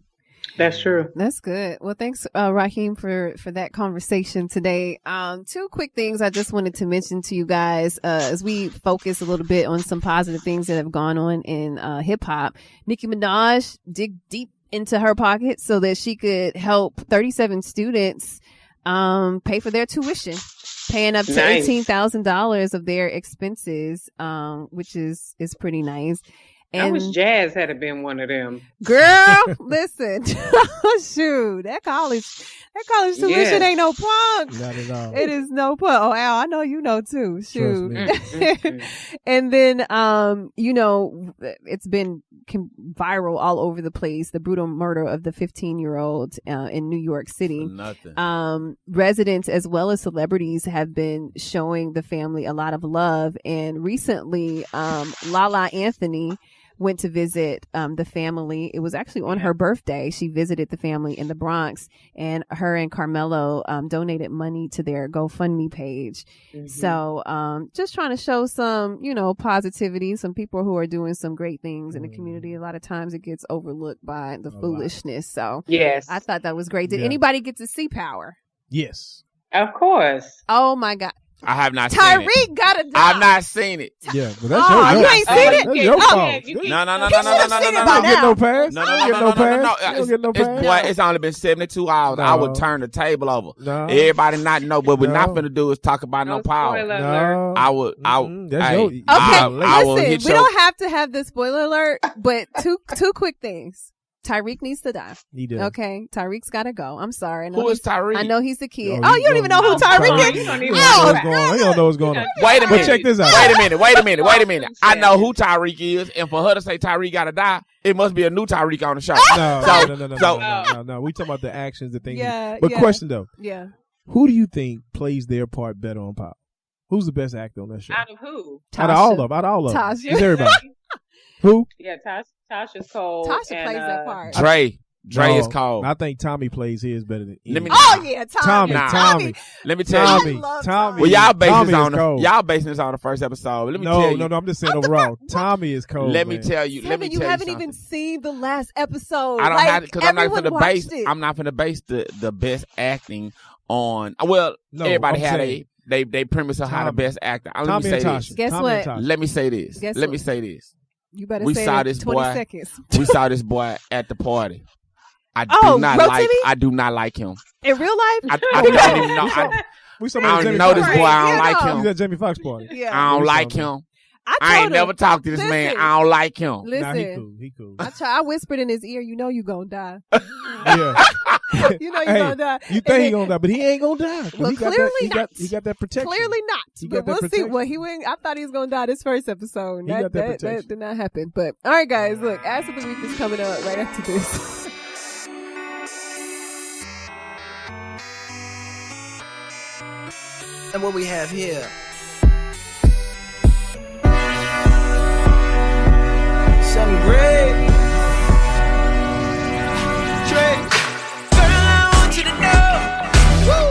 That's true. That's good. Well, thanks, Raheem, for that conversation today. Two quick things I just wanted to mention to you guys as we focus a little bit on some positive things that have gone on in hip hop. Nicki Minaj dig deep into her pocket so that she could help 37 students pay for their tuition, paying up to Nice. $18,000 of their expenses, which is pretty nice. I And wish Jazz had been one of them. girl, listen, shoot, that college tuition Yes. ain't no punk. Not at all. It is no punk. Oh, Al, I know you know too. Shoot. me. And then, it's been viral all over the place. The brutal murder of the 15-year-old in New York City. Nothing. Residents as well as celebrities have been showing the family a lot of love. And recently, Lala Anthony went to visit the family. It was actually on her birthday. She visited the family in the Bronx, and her and Carmelo donated money to their GoFundMe page. Mm-hmm. So just trying to show some, positivity, some people who are doing some great things in the community. A lot of times it gets overlooked by the foolishness. So Yes. I thought that was great. Did Yeah. anybody get to see Power? Yes. Of course. Oh my God. I have not seen it. Tyreek got a dog. I've not seen it. Yeah, but that's Oh, your you ain't seen it? That's your Oh, fault. you No, no, no, You no, no, should've no, no, seen no, it no, by You don't get no now. pass. No, You no, don't no, get no, no no, no, pass. no. You don't get no It's, pass. boy, it's only been 72 hours. I would No. turn the table over. No. Everybody not know. What we're not No. finna do is talk about no power. spoiler alert. No. I would. That's hey, your. Okay, I will listen, hit we your. don't have to have the spoiler alert, but two quick things. Tyreek needs to die. He did. Okay, Tyreek's got to go. I'm sorry. I know Who is he's- Tyreek? I know he's the kid. Oh, Oh, he you don't even know who don't- Tyreek Tyreek. is? You don't He even don't know know who what's going on. He don't know what's going on. Wait a But minute. check this out. Wait a minute. I know who Tyreek is, and for her to say Tyreek gotta die, it must be a new Tyreek on the show. No. We talking about the actions, the things. Yeah, But yeah. question though, Yeah. who do you think plays their part better on Power? Who's the best actor on that show? Out of who? Out of all of them. Tasha. It's everybody. Who? Yeah, Tasha's cold. Tasha and, plays that part. Dre is No, cold. I think Tommy plays his better than Let me- Oh yeah, Tommy. Tommy. Let me tell you. Tommy. Well, y'all basing Tommy this is on cold. y'all basing this on the first episode. Let me tell you. No, I'm just saying overall. Tommy is cold. Let me man. tell you. Let me You tell haven't you even something. seen the last episode. I don't like, have because I'm not everyone gonna base. watched it. I'm not gonna base the best acting on. Well, No, everybody I'm had saying- they premise of how the Tommy. best actor. Let me Tommy say and this. Tasha. Guess Tommy what? and Tasha. Let me say this. Guess Let what? me say this. You better We say saw it in this 20 boy. seconds. We saw this boy at the party. I Oh, do not Bro like. Timmy? I do not like him. In real life? I don't even know. We saw him I at don't Jamie know this Foxx. boy. I don't Yeah, like no. He's him. at Jamie Foxx party. Yeah. I don't We saw like him. him. I I ain't told never him, talked to this man. listen. I don't like him. Listen, Nah, he cool. I whispered in his ear, you know you gonna die. Yeah. You know you Hey, gonna die. You And think he then- gonna die, but he ain't gonna die. 'Cause Well, he got clearly that, not. He got that protection. Clearly not. He But got that we'll see. protection. Well, he went. I thought he was gonna die this first episode. He got that protection. did not happen. But all right, guys, look, Ass of the Week is coming up right after this. And what we have here. Something great. Drake. Girl, I want you to know. Woo.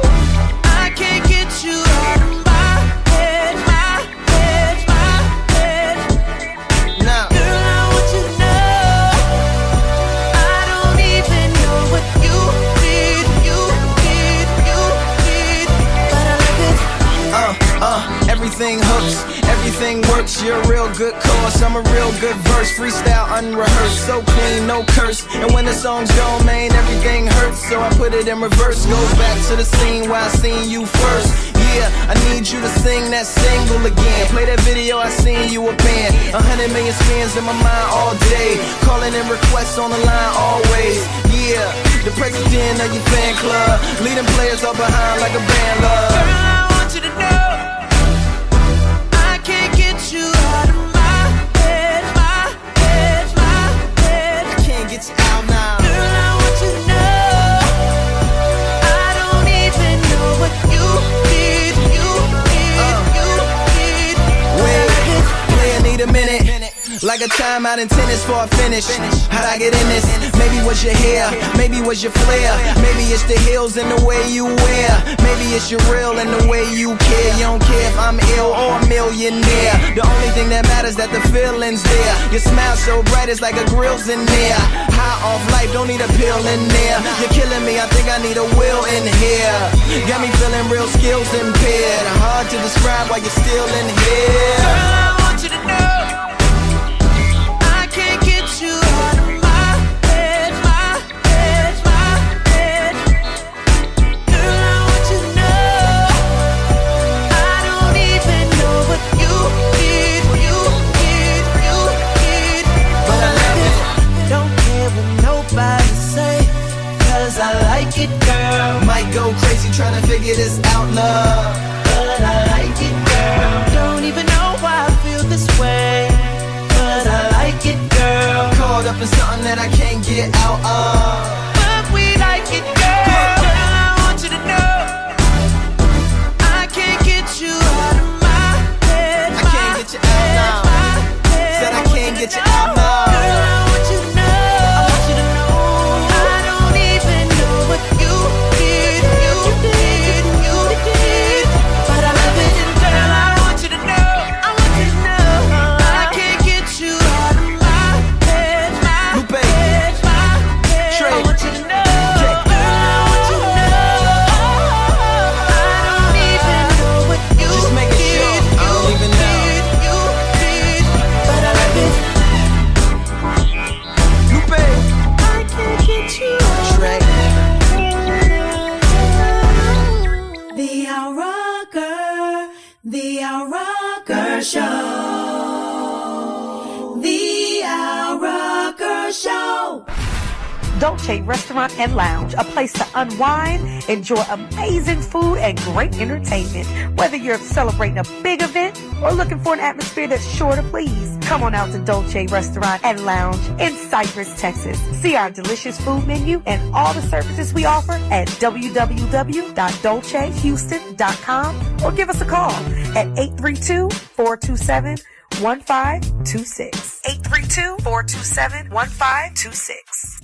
I can't get you out of my head, my head, my head. Now, girl, I want you to know. I don't even know what you need, but I like it. Everything hooks, everything works. You're a real good cause, I'm a real good verse. Freestyle unrehearsed, so clean, no curse. And when the songs go, man, everything hurts. So I put it in reverse. Go back to the scene where I seen you first. Yeah, I need you to sing that single again. Play that video, I seen you a band. 100 million spins in my mind all day. Calling in requests on the line always. Yeah, the president of your fan club. Leading players up behind like a band love. Girl, I want you to know. I can't get you out of my head, my head, my head. I can't get you out now. Girl, I want you to know. I don't even know what you need, Wait, play, I need a minute. Like a timeout in tennis for a finish. How'd I get in this? Maybe it was your hair, maybe it was your flair. Maybe it's the heels and the way you wear. Maybe it's your real and the way you care. You don't care if I'm ill or a millionaire. The only thing that matters that the feeling's there. Your smile so bright it's like a grill's in there. High off life, don't need a pill in there. You're killing me, I think I need a will in here. Got me feeling real skills impaired. Hard to describe why you're still in here. Girl, I want you to know I can't get you out of my head, my head, my head. Girl, I want you to know I don't even know what you need, but I love it. Don't care what nobody say, 'cause I like it, girl. Might go crazy trying to figure this out, love, but I like it, girl. Don't even know why I feel this way, but I like it, girl. Caught up in something that I can't get out of, but we like it, girl. Girl, I want you to know I can't get you out of my head. I can't get you out now. Said I can't get you out now. Girl, I want you to know. I want you to know I don't even know what you did, but I love it. And girl, I want you to know, I want you to know I can't get you out of my head, my head, my head. I want you to know, girl, I want you to know I don't even know what you just make it sure. I don't even know but I love it. Lupe, I can't get you out. The Al Rucker Show. The Al Rucker Show. Dolce Restaurant and Lounge, a place to unwind, enjoy amazing food and great entertainment. Whether you're celebrating a big event or looking for an atmosphere that's sure to please, come on out to Dolce Restaurant and Lounge in Cypress, Texas. See our delicious food menu and all the services we offer at www.dolcehouston.com or give us a call at 832-427-1526. 832-427-1526.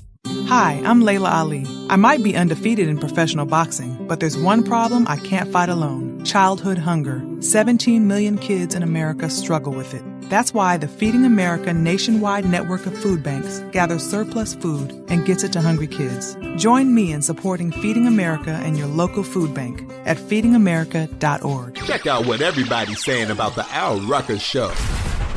Hi, I'm Layla Ali. I might be undefeated in professional boxing, but there's one problem I can't fight alone: childhood hunger. 17 million kids in America struggle with it. That's why the Feeding America nationwide network of food banks gathers surplus food and gets it to hungry kids. Join me in supporting Feeding America and your local food bank at feedingamerica.org. Check out what everybody's saying about the Al Rucker Show.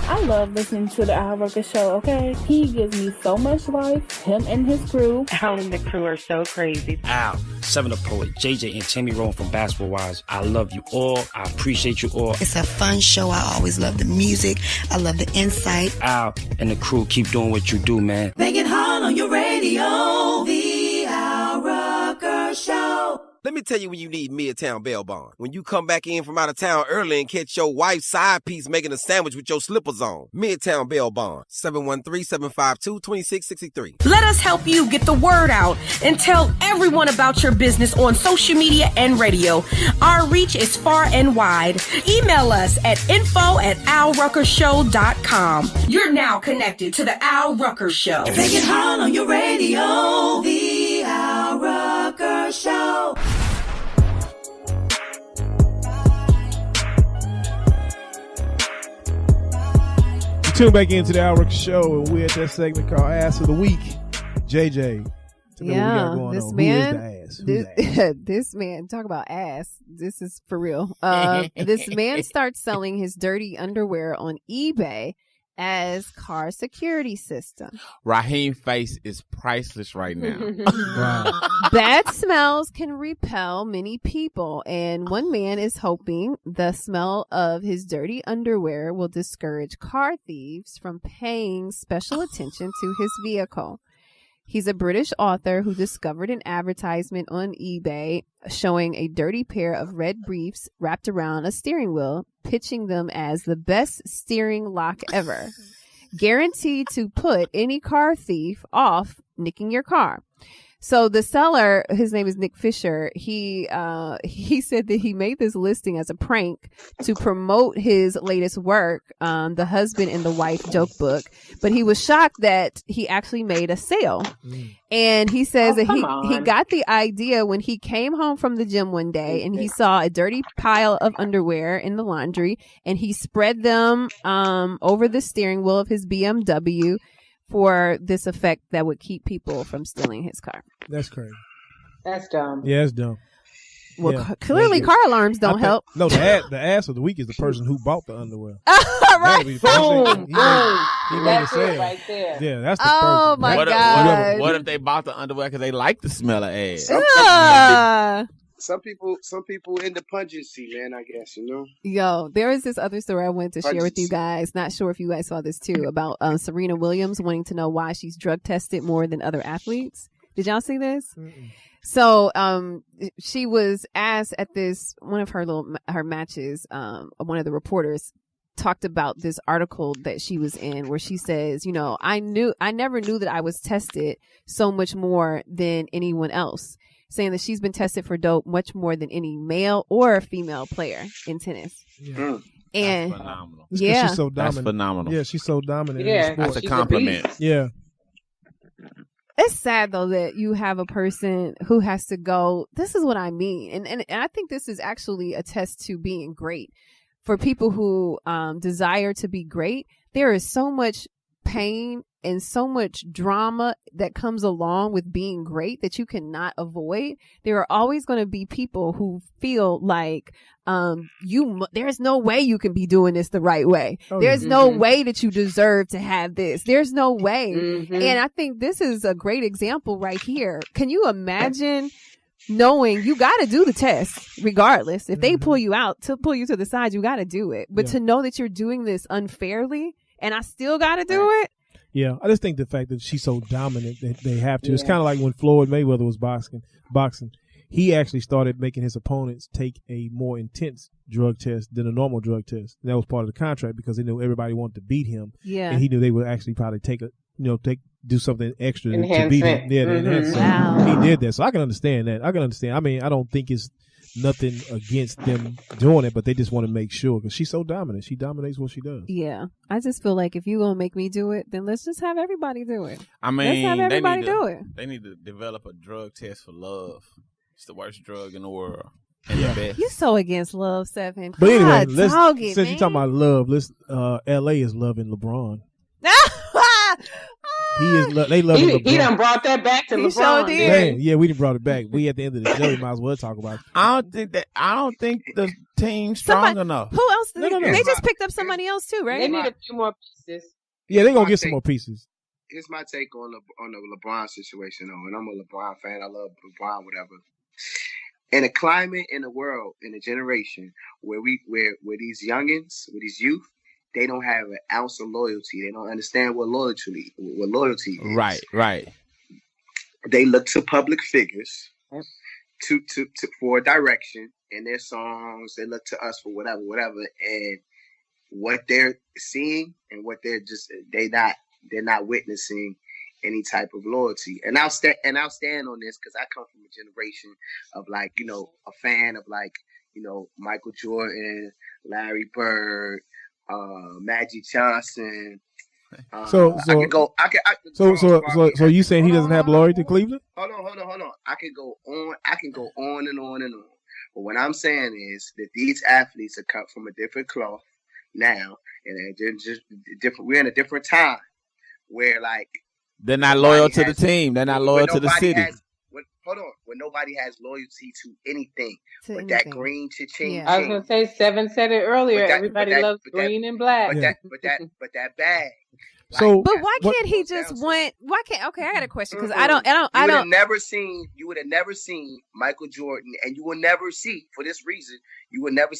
I love listening to the Al Rucker Show, okay? He gives me so much life, him and his crew. Al and the crew are so crazy. Al, 7 Up Poet, JJ, and Tammy Rowan from Basketball Wives. I love you all. I appreciate you all. It's a fun show. I always love the music. I love the insight. Al and the crew, keep doing what you do, man. Make it hard on your radio. The Al Rucker Show. Let me tell you when you need Midtown Bail Bond. When you come back in from out of town early and catch your wife's side piece making a sandwich with your slippers on. Midtown Bail Bond, 713-752-2663. Let us help you get the word out and tell everyone about your business on social media and radio. Our reach is far and wide. Email us at info@alruckershow.com. You're now connected to the Al Rucker Show. Make it hard on your radio. The Al Rucker Show. Tune back into the Al Rucker Show, and we're at that segment called Ass of the Week. JJ, tell me what we got going this on. man, Who is the ass? this man, talk about ass. This is for real. This man starts selling his dirty underwear on eBay as car security system. Raheem's face is priceless right now. Bad smells can repel many people, and one man is hoping the smell of his dirty underwear will discourage car thieves from paying special attention to his vehicle. He's a British author who discovered an advertisement on eBay showing a dirty pair of red briefs wrapped around a steering wheel, pitching them as the best steering lock ever, guaranteed to put any car thief off nicking your car. So the seller, his name is Nick Fisher. He said that he made this listing as a prank to promote his latest work, The Husband and the Wife Joke Book. But he was shocked that he actually made a sale. And he says that he got the idea when he came home from the gym one day and he saw a dirty pile of underwear in the laundry, and he spread them over the steering wheel of his BMW for this effect that would keep people from stealing his car. That's crazy. That's dumb. Yeah, it's dumb. Well, Yeah. clearly car alarms don't help. No, the ass of the week is the person who bought the underwear. Right. Boom. Boom. He made That's a sale. it right there. Yeah, that's the Oh person. my God. What if they bought the underwear because they like the smell of ass? Some people in the pungency, man, I guess, you know. Yo, there is this other story I wanted to share with you guys. Not sure if you guys saw this too, about Serena Williams wanting to know why she's drug tested more than other athletes. Did y'all see this? So she was asked at this one of her matches, one of the reporters talked about this article that she was in where she says, you know, I never knew that I was tested so much more than anyone else, saying that she's been tested for dope much more than any male or female player in tennis. Yeah. And That's phenomenal. Yeah. She's so dominant. That's phenomenal. Yeah, she's so dominant. Yeah, in the sport. That's a compliment. Yeah. it's sad though that you have a person who has to go, this is what I mean. And I think this is actually a test to being great. For people who desire to be great, there is so much pain and so much drama that comes along with being great that you cannot avoid. There are always going to be people who feel like there's no way you can be doing this the right way. There's no way that you deserve to have this. There's no way. And I think this is a great example right here. Can you imagine knowing you got to do the test regardless? If they pull you out, to pull you to the side, you got to do it. But to know that you're doing this unfairly and I still got to do it. Yeah, I just think the fact that she's so dominant that they have to. It's kind of like when Floyd Mayweather was boxing. He actually started making his opponents take a more intense drug test than a normal drug test. And that was part of the contract because they knew everybody wanted to beat him. Yeah, and he knew they would actually probably do something extra to beat him. Yeah, Wow. He did that, so I can understand that. I mean, I don't think it's nothing against them doing it, but they just want to make sure because she's so dominant. She dominates what she does. Yeah, I just feel like if you're gonna make me do it, then let's just have everybody do it. I mean, let's have everybody do it. They need to develop a drug test for love. It's the worst drug in the world. And the best. You're so against love, Seven. But anyway, since you're talking about love, LA is loving LeBron. They love LeBron. He done brought that back to LeBron. Man, yeah, we done brought it back. We at the end of the show, we might as well talk about it. I don't think the team's strong enough. Who else? No. They just picked up somebody else too, right? They need a few more pieces. Yeah, they're gonna get some more pieces. Here's my take on the LeBron situation, though, and I'm a LeBron fan. I love LeBron, whatever. In a climate, in a world, in a generation where these youngins, with these youth, they don't have an ounce of loyalty. They don't understand what loyalty is. Right. They look to public figures to for direction in their songs. They look to us for whatever. And what they're seeing and what they're not witnessing any type of loyalty. And I'll stand on this because I come from a generation of a fan of Michael Jordan, Larry Bird, Magic Johnson. So you saying he doesn't have loyalty to Cleveland? Hold on. I can go on and on and on. But what I'm saying is that these athletes are cut from a different cloth now, and they're just different. We're in a different time where they're not loyal to the team. They're not loyal to the city. When nobody has loyalty to anything. That green cha-ching. Yeah. I was gonna say, Seven said it earlier. Everybody loves green and black. But that bag. So, but why can't he just want? Why can't? Okay, I got a question because I don't. You would have never seen Michael Jordan, and you will never see for this reason. You would have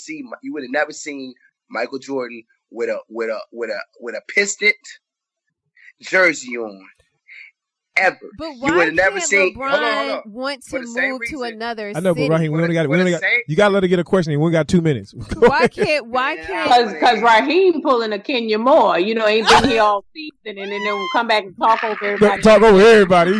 never seen Michael Jordan with a piston jersey on. Ever. But why you would have never seen LeBron want to move to another city? I know, but Raheem, we only got you got to let her get a question. We only got 2 minutes. Why can't? Because Raheem pulling a Kenya Moore, ain't been here all season, and then they'll come back and talk over everybody. Talk over everybody.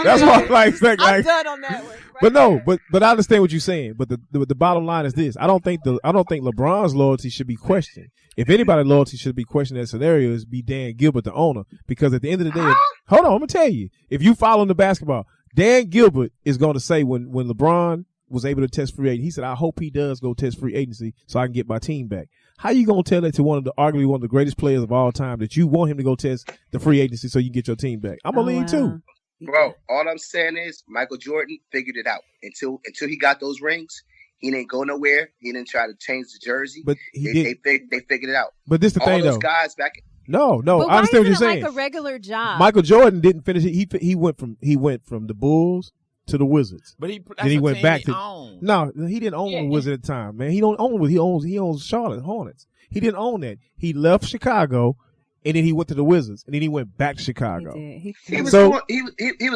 That's why I'm done on that one. But no, but I understand what you're saying. But the bottom line is this: I don't think LeBron's loyalty should be questioned. If anybody's loyalty should be questioned in that scenario, is be Dan Gilbert, the owner, because at the end of the day, hold on, I'm gonna tell you: if you follow the basketball, Dan Gilbert is going to say when LeBron was able to test free agency, he said, "I hope he does go test free agency so I can get my team back." How you gonna tell that to arguably one of the greatest players of all time that you want him to go test the free agency so you can get your team back? I'm gonna leave too. Bro, all I'm saying is Michael Jordan figured it out. Until he got those rings, he didn't go nowhere. He didn't try to change the jersey. But they figured it out. But this the thing, those though. Guys back. No, But I understand what you're saying. Like a regular job. Michael Jordan didn't finish it. He went from the Bulls to the Wizards. But then he went back to no. He didn't own the Wizards at the time, man. He don't own it. He owns Charlotte Hornets. He didn't own that. He left Chicago. And then he went to the Wizards, and then he went back to Chicago. He was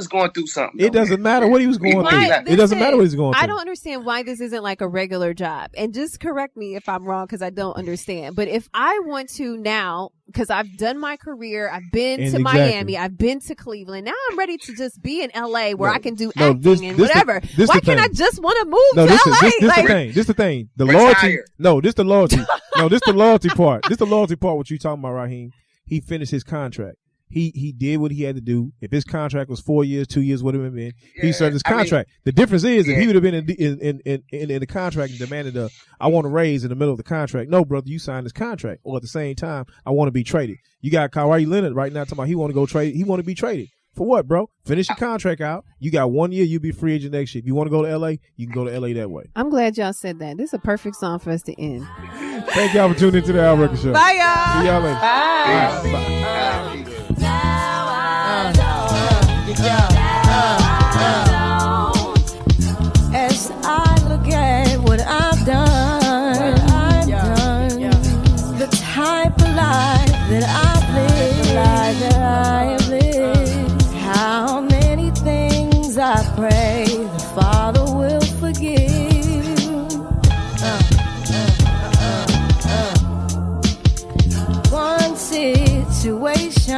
going through something. It doesn't matter what he was going through. It doesn't matter what he's going through. I don't understand why this isn't like a regular job. And just correct me if I'm wrong, because I don't understand. But if I want to now, because I've done my career, I've been to Miami, I've been to Cleveland. Now I'm ready to just be in LA where I can do acting and whatever. Why can't I just want to move to LA? This the thing. The loyalty. No, this the loyalty. No, this the loyalty part. This the loyalty part. What you talking about, Raheem? He finished his contract. He did what he had to do. If his contract was 4 years, 2 years, whatever it been, he served his contract. The difference is if he would have been in the contract and demanded I want to raise in the middle of the contract. No, brother, you signed this contract. Or at the same time, I want to be traded. You got Kawhi Leonard right now talking about he want to go trade. He want to be traded. For what, bro? Finish your contract out. You got 1 year. You'll be free agent next year. If you want to go to LA, you can go to LA that way. I'm glad y'all said that. This is a perfect song for us to end. Thank y'all for tuning into the Al Rucker Show. Bye, y'all. See y'all later. Bye. As I look at what I've done, the type of life that I've lived, how many things I pray the Father will forgive. One situation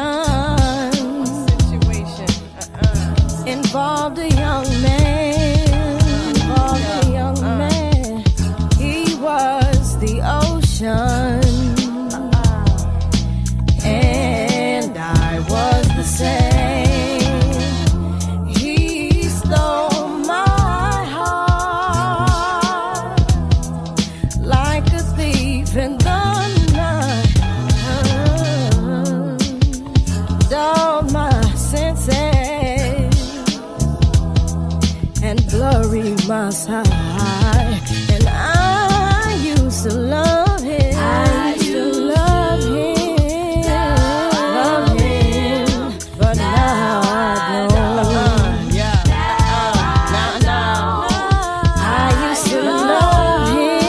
involved a young man. He was the ocean, and I was the same. He stole my heart like a thief in the night. Dulled my senses and blurry my sight. And I used to love him. But now I don't. I used to love him.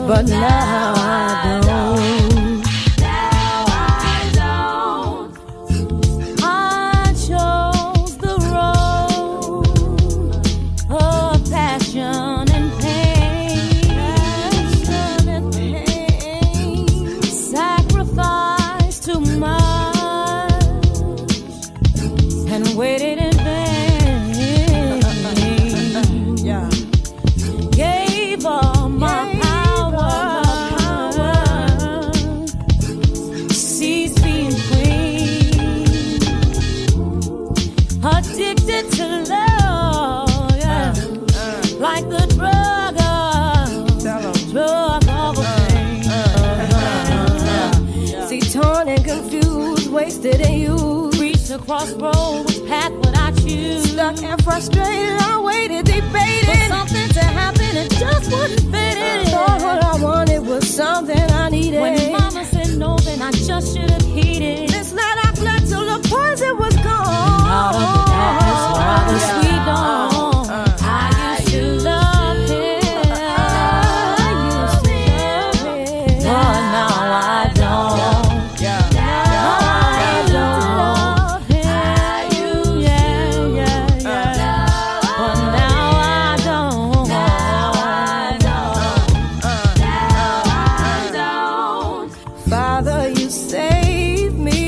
But now I don't. I chose the road of passion and pain. Sacrificed too much and waited in vain. Gave all my power, ceased being queen. Addicted to love, like the drug of pain. See, torn and confused, wasted and used. Reached a crossroad, which path would I choose? Stuck and frustrated, I waited, debated for something to happen, it just wouldn't fit in. Thought what I wanted was something I needed. When mama said no, then I just should have heeded. This night I slept till the poison was gone. Out of the past, while the sweet dawn. I used to love him. But now I don't. Father, you saved me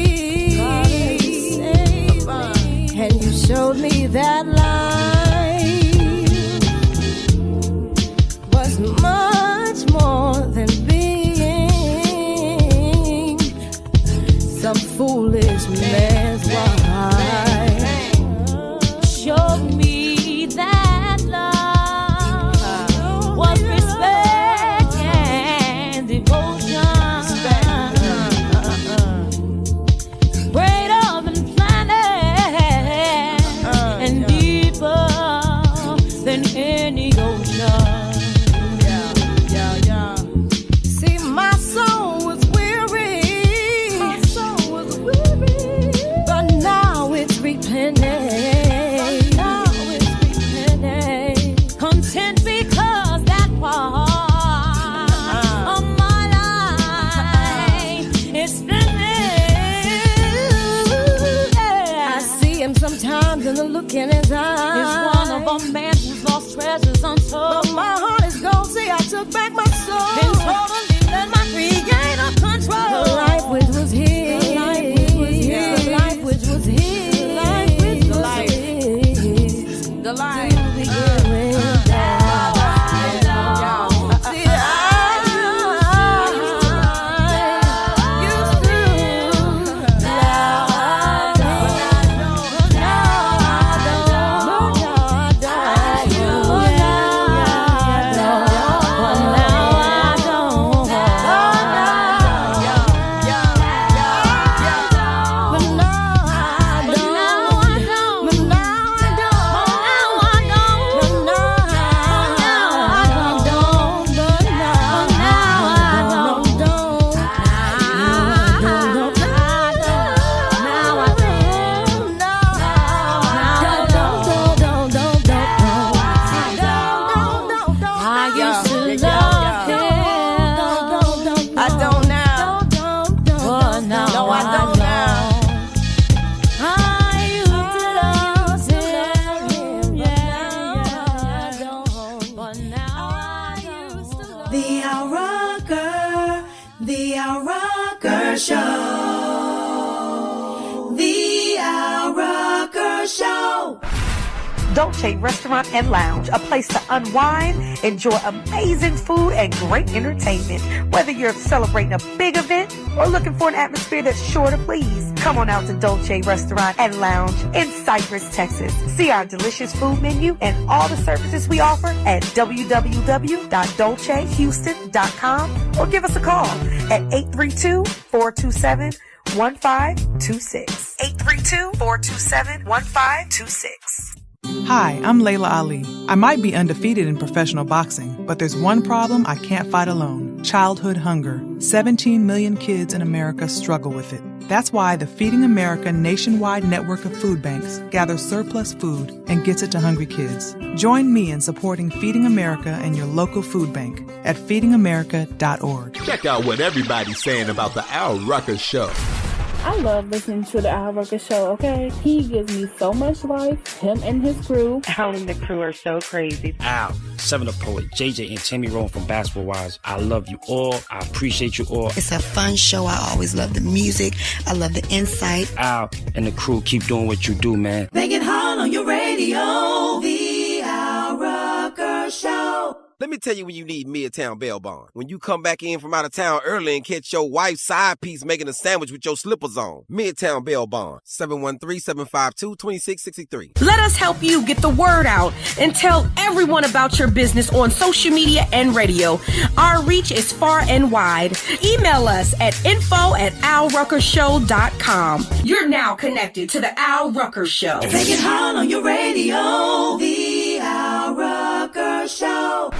See, my soul was weary. My soul was weary. But now it's replenished. Now it's replenished. Content because that part of my life is finished. I see him sometimes in the look in his eyes. It's one of a man who's lost treasures untold. But my heart is gone. See, I took back my soul. Been totally let my creator control. The life which was his. The life which was his. The life which was his. The life which was his. The life. To be given down. See, I used to Rucker Show. The Al Rucker Show. Dolce Restaurant and Lounge, a place to unwind, enjoy amazing food and great entertainment. Whether you're celebrating a big event or looking for an atmosphere that's sure to please, come on out to Dolce Restaurant and Lounge in Cypress, Texas. See our delicious food menu and all the services we offer at www.dolcehouston.com or give us a call at 832-427-1526. 832-427-1526. Hi, I'm Layla Ali. I might be undefeated in professional boxing, but there's one problem I can't fight alone: childhood hunger. 17 million kids in America struggle with it. That's why the Feeding America nationwide network of food banks gathers surplus food and gets it to hungry kids. Join me in supporting Feeding America and your local food bank at feedingamerica.org. Check out what everybody's saying about the Al Rucker Show. I love listening to the Al Rucker Show, okay? He gives me so much life, him and his crew. Al and the crew are so crazy. Al, 7 Up Poet, JJ and Tammy Rowan from Basketball Wives. I love you all. I appreciate you all. It's a fun show. I always love the music. I love the insight. Al and the crew, keep doing what you do, man. Make it hard on your radio. The Al Rucker Show. Let me tell you when you need Midtown Bail Bond. When you come back in from out of town early and catch your wife's side piece making a sandwich with your slippers on. Midtown Bail Bond, 713-752-2663. Let us help you get the word out and tell everyone about your business on social media and radio. Our reach is far and wide. Email us at info@alruckershow.com. You're now connected to the Al Rucker Show. Make it hard on your radio. The Al Rucker Show.